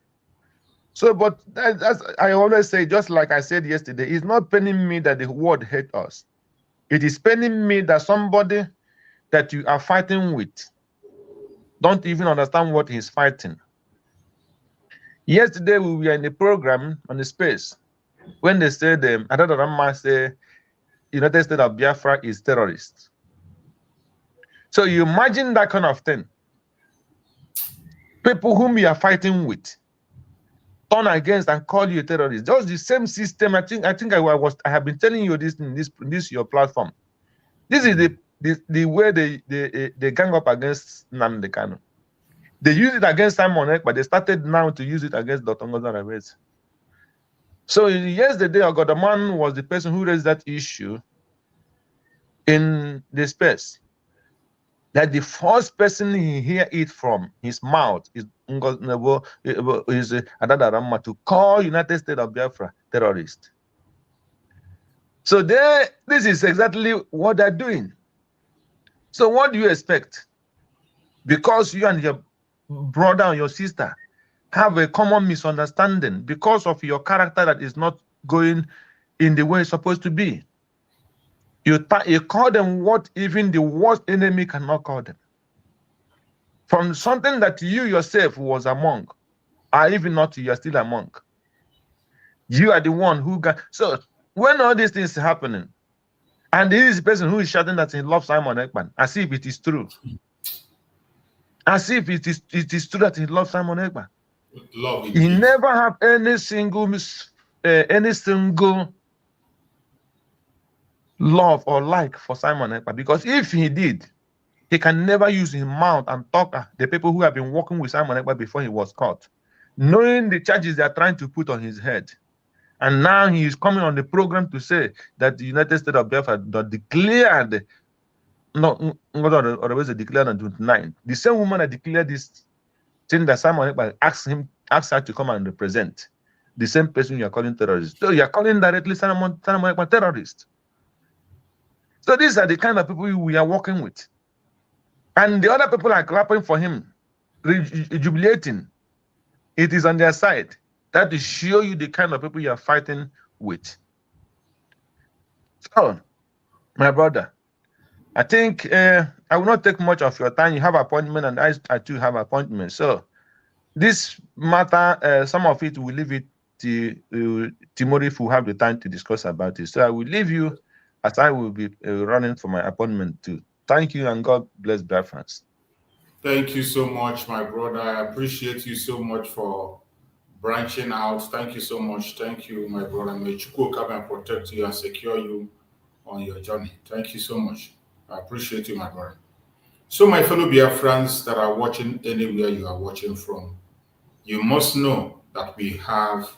So, but as I always say, just like I said yesterday, it's not paining me that the world hates us. It is paining me that somebody that you are fighting with don't even understand what he's fighting. Yesterday, we were in a program on the space when they said, Adadorama say, United States of Biafra is terrorist. So you imagine that kind of thing. People whom you are fighting with turn against and call you a terrorist. Just the same system. I think I have been telling you this in this your platform. This is the way they gang up against Nnamdi Kanu. They use it against Simon Ekpa, but they started now to use it against DPMDrNgoziOrabueze. So yesterday, Ogodaman was the person who raised that issue in the space. That the first person he hear it from his mouth is Adadorama to call United States of Biafra terrorist. So this is exactly what they're doing. So what do you expect? Because you and your brother and your sister have a common misunderstanding because of your character that is not going in the way it's supposed to be. You call them what even the worst enemy cannot call them. From something that you yourself was among, or even not you are still among. You are the one who got... So when all these things are happening, and this is the person who is shouting that he loves Simon Ekpa, as if it is true. As if it is true that he loves Simon Ekpa. He never have any single love or like for Simon Ekpa, because if he did, he can never use his mouth and talk the people who have been working with Simon Ekpa before he was caught, knowing the charges they are trying to put on his head. And now he is coming on the program to say that the United States of Biafra declared, Njoku declared on 29th. The same woman that declared this thing that Simon Ekpa asked her to come and represent, the same person you are calling terrorist. So you are calling directly Simon Ekpa terrorist. So these are the kind of people we are working with. And the other people are clapping for him, jubilating. It is on their side. That to show you the kind of people you are fighting with. So, my brother, I think I will not take much of your time. You have appointment, and I too have appointment. So, this matter, some of it, we leave it to Timothy if we have the time to discuss about it. So, I will leave you as I will be running for my appointment too. Thank you, and God bless Biafrans. Thank you so much, my brother. I appreciate you so much for branching out. Thank you so much. Thank you, my brother. May Njoku come and protect you and secure you on your journey. Thank you so much. I appreciate you, my brother. So, my fellow Biafrans that are watching anywhere you are watching from, you must know that we have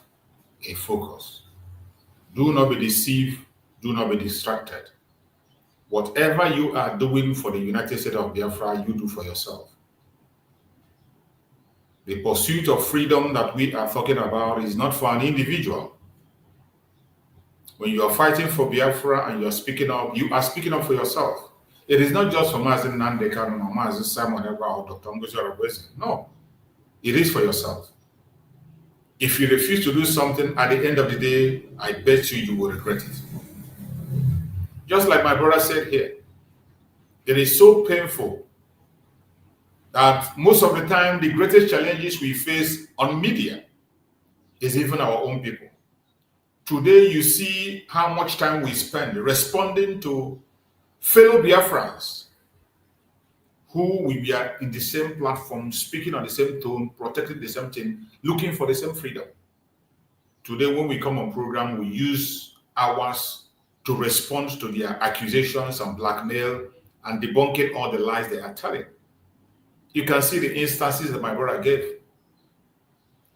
a focus. Do not be deceived. Do not be distracted. Whatever you are doing for the United States of Biafra, you do for yourself. The pursuit of freedom that we are talking about is not for an individual. When you are fighting for Biafra and you are speaking up for yourself. It is not just for Mazi Nnamdi Kanu or Mazi Simon Ekpa or DPMDrNgoziOrabueze. No, it is for yourself. If you refuse to do something, at the end of the day, I bet you will regret it. Just like my brother said here, it is so painful that most of the time, the greatest challenges we face on media is even our own people. Today, you see how much time we spend responding to fellow Biafrans who we are in the same platform, speaking on the same tone, protecting the same thing, looking for the same freedom. Today, when we come on program, we use hours to respond to their accusations and blackmail and debunking all the lies they are telling. You can see the instances that my brother gave.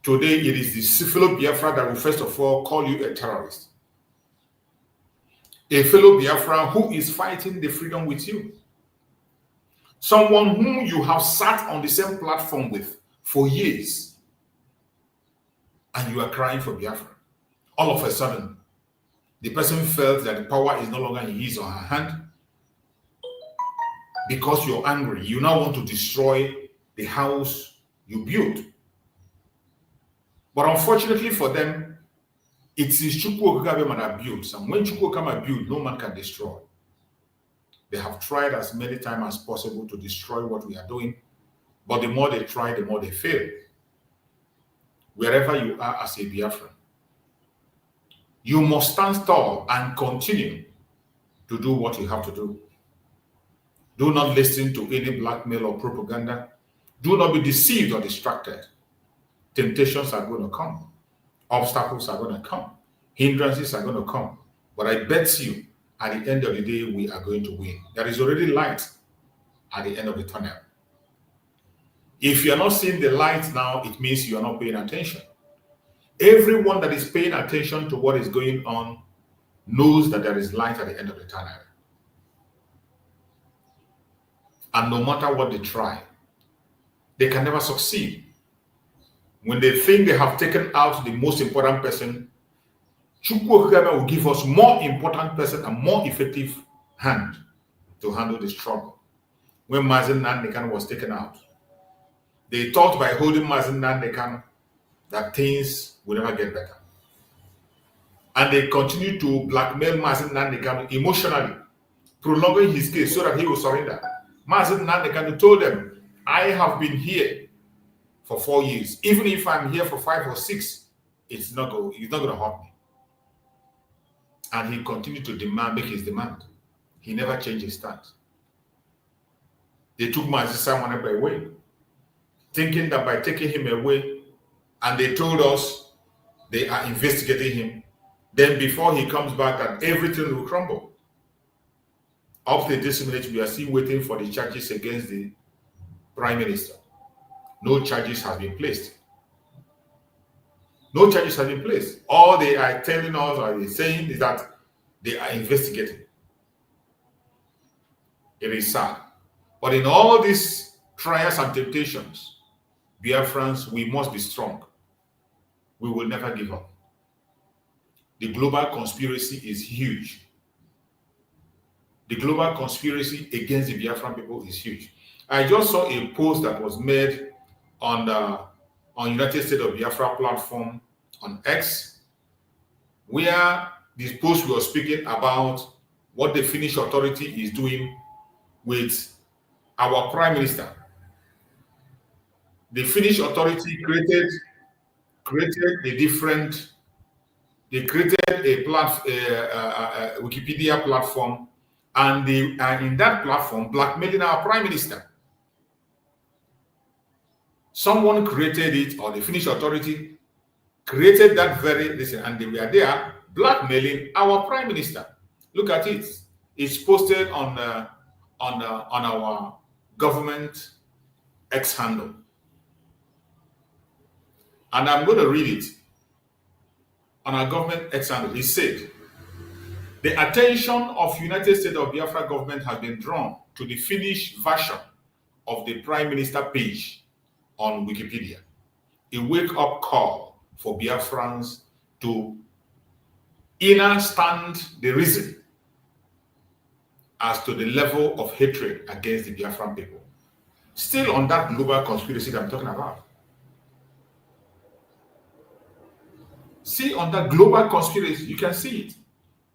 Today, it is the fellow Biafra that will first of all call you a terrorist. A fellow Biafra who is fighting the freedom with you. Someone whom you have sat on the same platform with for years, and you are crying for Biafra. All of a sudden, the person felt that the power is no longer in his or her hand. Because you're angry, you now want to destroy the house you built. But unfortunately for them, it is Njoku that builds, and when Njoku build, no man can destroy. They have tried as many times as possible to destroy what we are doing, but the more they try, the more they fail. Wherever you are as a Biafran, you must stand tall and continue to do what you have to do. Do not listen to any blackmail or propaganda. Do not be deceived or distracted. Temptations are going to come. Obstacles are going to come. Hindrances are going to come. But I bet you, at the end of the day, we are going to win. There is already light at the end of the tunnel. If you are not seeing the light now, it means you are not paying attention. Everyone that is paying attention to what is going on knows that there is light at the end of the tunnel. And no matter what they try, they can never succeed. When they think they have taken out the most important person, Njoku will give us more important person and more effective hand to handle the struggle. When Mazen Nandekan was taken out, they thought by holding Mazen Nandekan that things will never get better. And they continued to blackmail Mazen Nandekan emotionally, prolonging his case so that he will surrender. Mazen Nandekan told them, I have been here for 4 years. Even if I'm here for 5 or 6, it's not going to hurt me. And he continued to make his demand. He never changed his stance. They took Mazen Nandekan away, thinking that by taking him away, and they told us they are investigating him, then before he comes back, that everything will crumble. Up to this minute, we are still waiting for the charges against the Prime Minister. No charges have been placed. No charges have been placed. All they are telling us or saying is that they are investigating. It is sad. But in all these trials and temptations, Biafrans, we must be strong. We will never give up. The global conspiracy is huge. The global conspiracy against the Biafran people is huge. I just saw a post that was made on United States of Biafra platform on X, where this post was speaking about what the Finnish authority is doing with our Prime Minister. The Finnish authority created a different. They created a Wikipedia platform, and they are in that platform blackmailing our Prime Minister. Someone created it, or the Finnish authority created that and they were there blackmailing our Prime Minister. Look at it. It's posted on our government X handle. And I'm going to read it. On our government X handle, he said, the attention of United States of Biafra government has been drawn to the Finnish version of the Prime Minister page on Wikipedia. A wake-up call for Biafrans to understand the reason as to the level of hatred against the Biafran people. Still on that global conspiracy that I'm talking about. See, on that global conspiracy, you can see it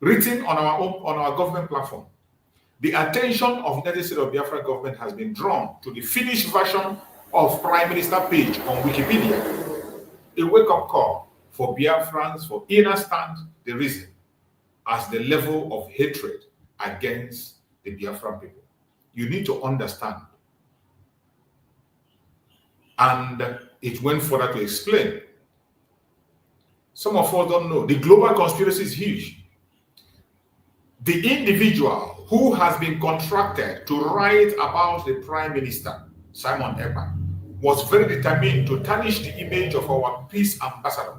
written on our government platform. The attention of United States of Biafra government has been drawn to the Finnish version of Prime Minister page on Wikipedia. A wake-up call for Biafrans for understand the reason as the level of hatred against the Biafran people. You need to understand. And it went further to explain Some of us don't know. The global conspiracy is huge. The individual who has been contracted to write about the Prime Minister, Simon Ekpa, was very determined to tarnish the image of our peace ambassador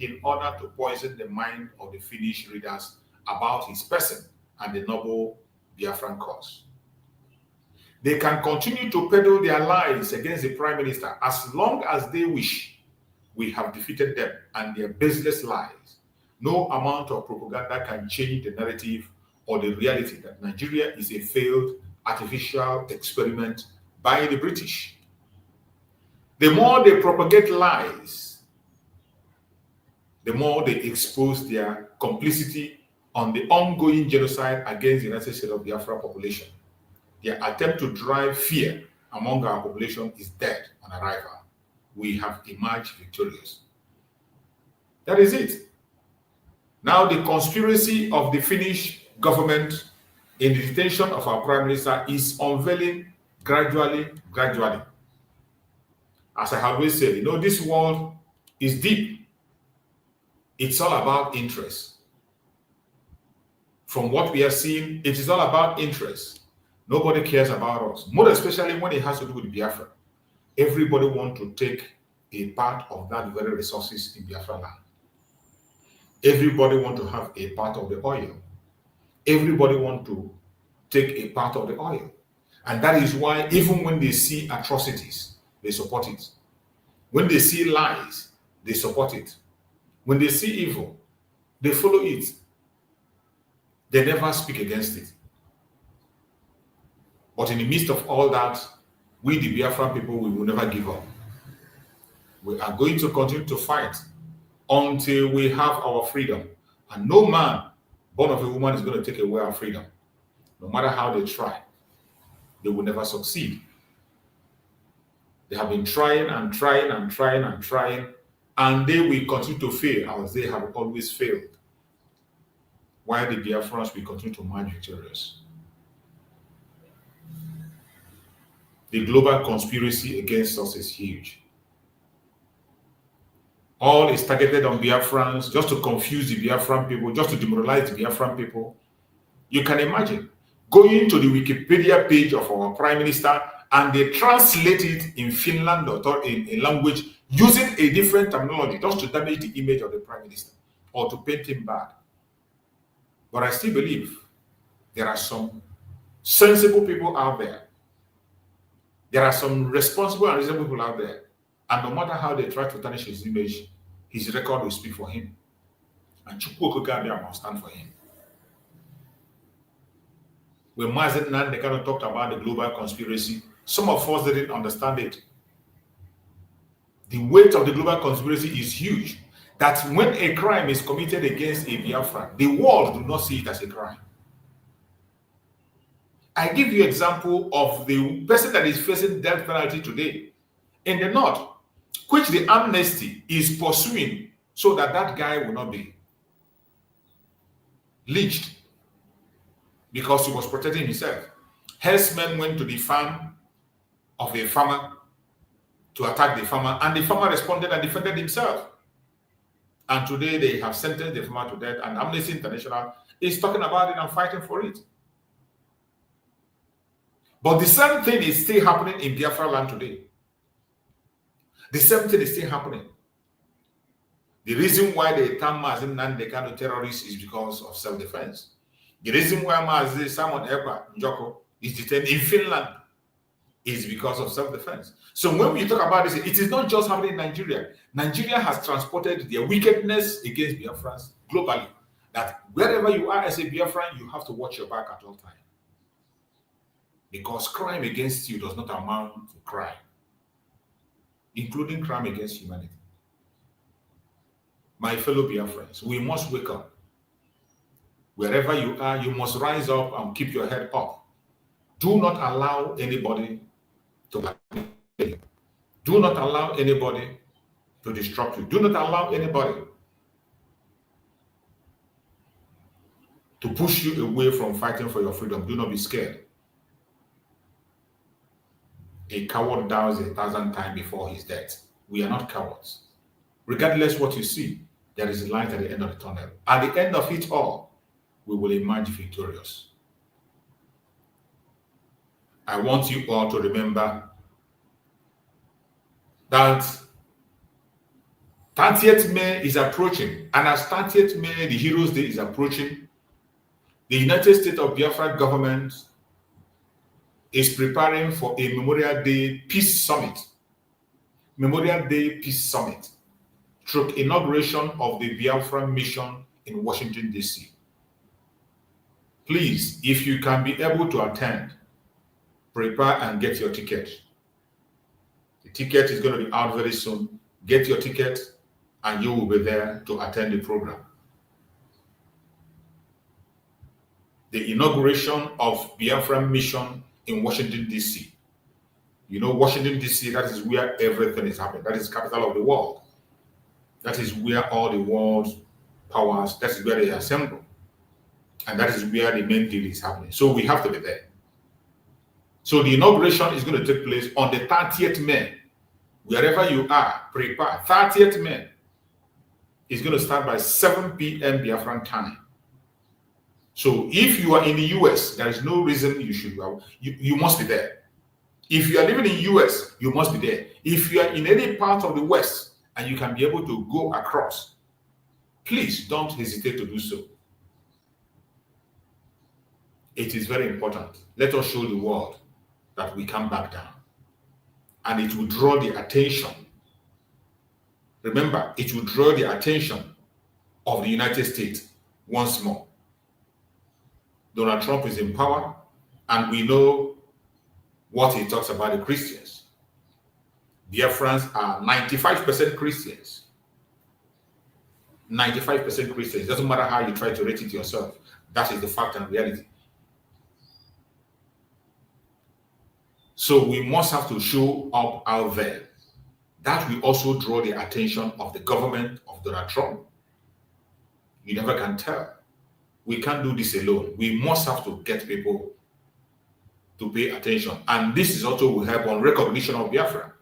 in order to poison the mind of the Finnish readers about his person and the noble Biafran cause. They can continue to peddle their lies against the Prime Minister as long as they wish. We have defeated them and their baseless lies. No amount of propaganda can change the narrative or the reality that Nigeria is a failed artificial experiment by the British. The more they propagate lies, the more they expose their complicity on the ongoing genocide against the United States of Biafra population. Their attempt to drive fear among our population is dead on arrival. We have emerged victorious. That is it. Now the conspiracy of the Finnish government in the detention of our Prime Minister is unveiling gradually. As I have always said, this world is deep. It's all about interest. From what we are seeing, it is all about interest. Nobody cares about us, more especially when it has to do with Biafra. Everybody wants to take a part of that very resources in Biafra land. Everybody wants to have a part of the oil. Everybody wants to take a part of the oil. And that is why even when they see atrocities, they support it. When they see lies, they support it. When they see evil, they follow it. They never speak against it. But in the midst of all that, we, the Biafran people, we will never give up. We are going to continue to fight until we have our freedom. And no man born of a woman is going to take away our freedom. No matter how they try, they will never succeed. They have been trying, and they will continue to fail as they have always failed. While the Biafrans will continue to emerge victorious. The global conspiracy against us is huge. All is targeted on Biafrans, just to confuse the Biafran people, just to demoralize the Biafran people. You can imagine going to the Wikipedia page of our Prime Minister and they translate it in Finland or in a language using a different terminology just to damage the image of the Prime Minister or to paint him bad. But I still believe there are some sensible people out there. There are some responsible and reasonable people out there. And no matter how they try to tarnish his image, his record will speak for him. And Njoku must stand for him. When Mazen Nan, they kind of talked about the global conspiracy, some of us didn't understand it. The weight of the global conspiracy is huge. That when a crime is committed against a Biafran, the world do not see it as a crime. I give you an example of the person that is facing death penalty today in the north, which the amnesty is pursuing so that that guy will not be lynched because he was protecting himself. Herdsmen went to the farm of a farmer to attack the farmer, and the farmer responded and defended himself. And today they have sentenced the farmer to death, and Amnesty International is talking about it and fighting for it. But the same thing is still happening in Biafra land today. The same thing is still happening. The reason why they term Mazen Nandekano terrorists is because of self-defense. The reason why Mazen Simon Ekpa Njoku is detained in Finland is because of self-defense. So when we talk about this, it is not just happening in Nigeria. Nigeria has transported their wickedness against Biafrans globally. That wherever you are as a Biafran, you have to watch your back at all times. Because crime against you does not amount to crime, including crime against humanity. My fellow Biafrans, we must wake up. Wherever you are, you must rise up and keep your head up. Do not allow anybody to manipulate you. Do not allow anybody to disrupt you. Do not allow anybody to push you away from fighting for your freedom. Do not be scared. A coward dies 1,000 times before his death. We are not cowards. Regardless what you see, there is light at the end of the tunnel. At the end of it all, we will emerge victorious. I want you all to remember that 30th May is approaching, and as 30th May, the Heroes' Day is approaching, the United States of Biafra government is preparing for a Memorial Day Peace Summit. Memorial Day Peace Summit, through inauguration of the Biafra mission in Washington, D.C. Please, if you can be able to attend, prepare and get your ticket. The ticket is going to be out very soon. Get your ticket and you will be there to attend the program. The inauguration of Biafra mission in Washington, D.C. You know, Washington, D.C., that is where everything is happening. That is the capital of the world. That is where all the world's powers, that is where they assemble. And that is where the main deal is happening. So we have to be there. So the inauguration is going to take place on the 30th May. Wherever you are, prepare. 30th May is going to start by 7 p.m. Biafran time. So if you are in the US, there is no reason you should go. You must be there. If you are living in the US, you must be there. If you are in any part of the West and you can be able to go across, please don't hesitate to do so. It is very important. Let us show the world that we can back down. And it will draw the attention. Remember, it will draw the attention of the United States once more. Donald Trump is in power, and we know what he talks about the Christians. Biafrans are 95% Christians. 95% Christians. It doesn't matter how you try to rate it yourself. That is the fact and reality. So we must have to show up out there. That will also draw the attention of the government of Donald Trump. You never can tell. We can't do this alone. We must have to get people to pay attention. And this is also will help on recognition of Biafra.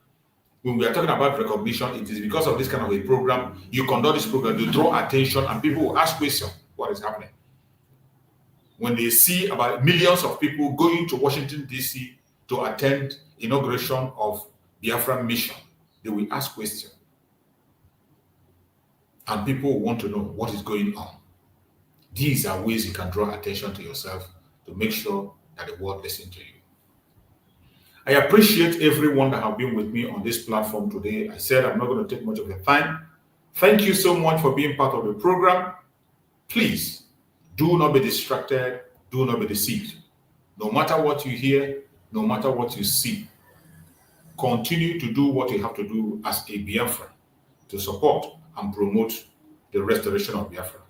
When we are talking about recognition, it is because of this kind of a program. You conduct this program to draw attention, and people will ask questions, what is happening? When they see about millions of people going to Washington, D.C. to attend inauguration of Biafra mission, they will ask questions. And people want to know what is going on. These are ways you can draw attention to yourself to make sure that the world listens to you. I appreciate everyone that have been with me on this platform today. I said I'm not going to take much of your time. Thank you so much for being part of the program. Please, do not be distracted. Do not be deceived. No matter what you hear, no matter what you see, continue to do what you have to do as a Biafran to support and promote the restoration of Biafra.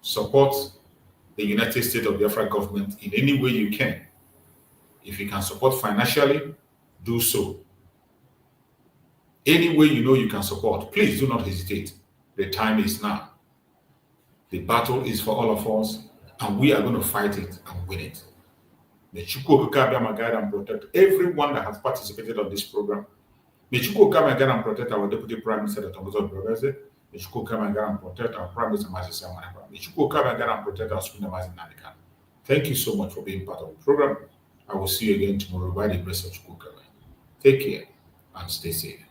Support the United States of Biafra government in any way you can. If you can support financially, do so. Any way you know you can support, please do not hesitate. The time is now. The battle is for all of us, and we are going to fight it and win it. May Njoku guide and protect everyone that has participated on this program. May Njoku guide and protect our Deputy Prime Minister, Njoku. May Njoku guide and protect our Prime Minister, May Njoku guide and protect our Supreme Nadikan. Thank you so much for being part of the program. I will see you again tomorrow by the grace of Njoku. Take care and stay safe.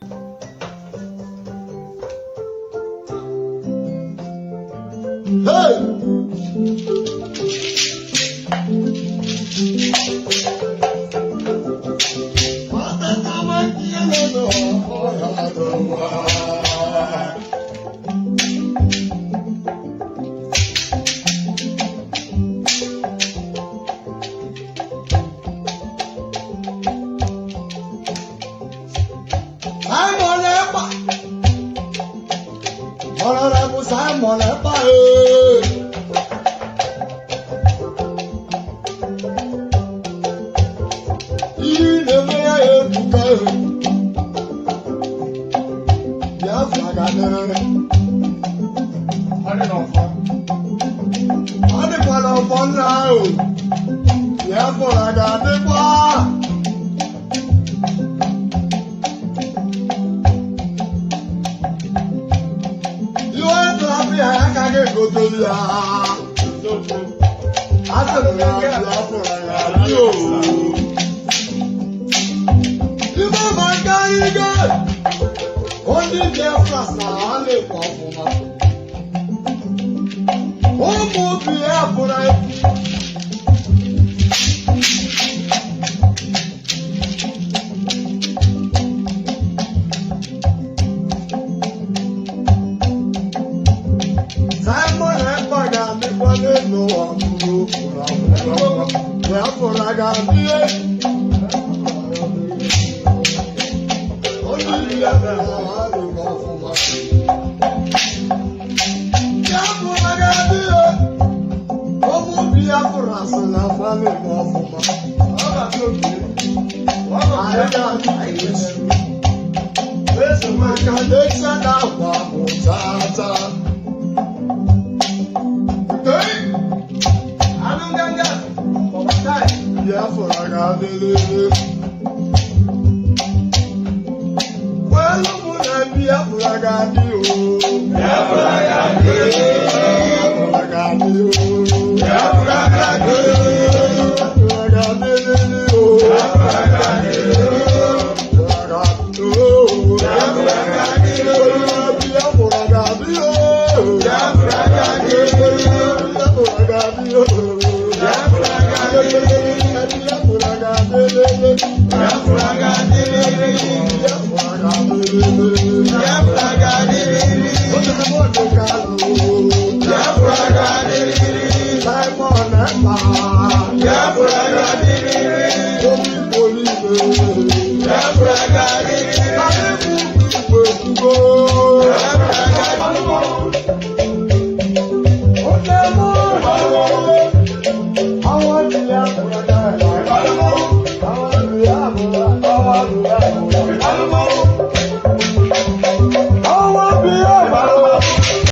Only Biafrans now only Biafra. Oh, Biafra. Simon Ekpa got me for the no one to Biafra got me. Only Biafra. Biafrans na family Biafra. There's a man can take that out of Tata. Okay? I don't get that. For my time. Biafra got the well, Biafra got you. Biafra got you. Biafra got you. Biafra got you. Biafra got you. Biafra got you. Biafra got you. Biafra got you. Biafra got you. Biafra got you. Biafra got you. Biafra got you. Biafra got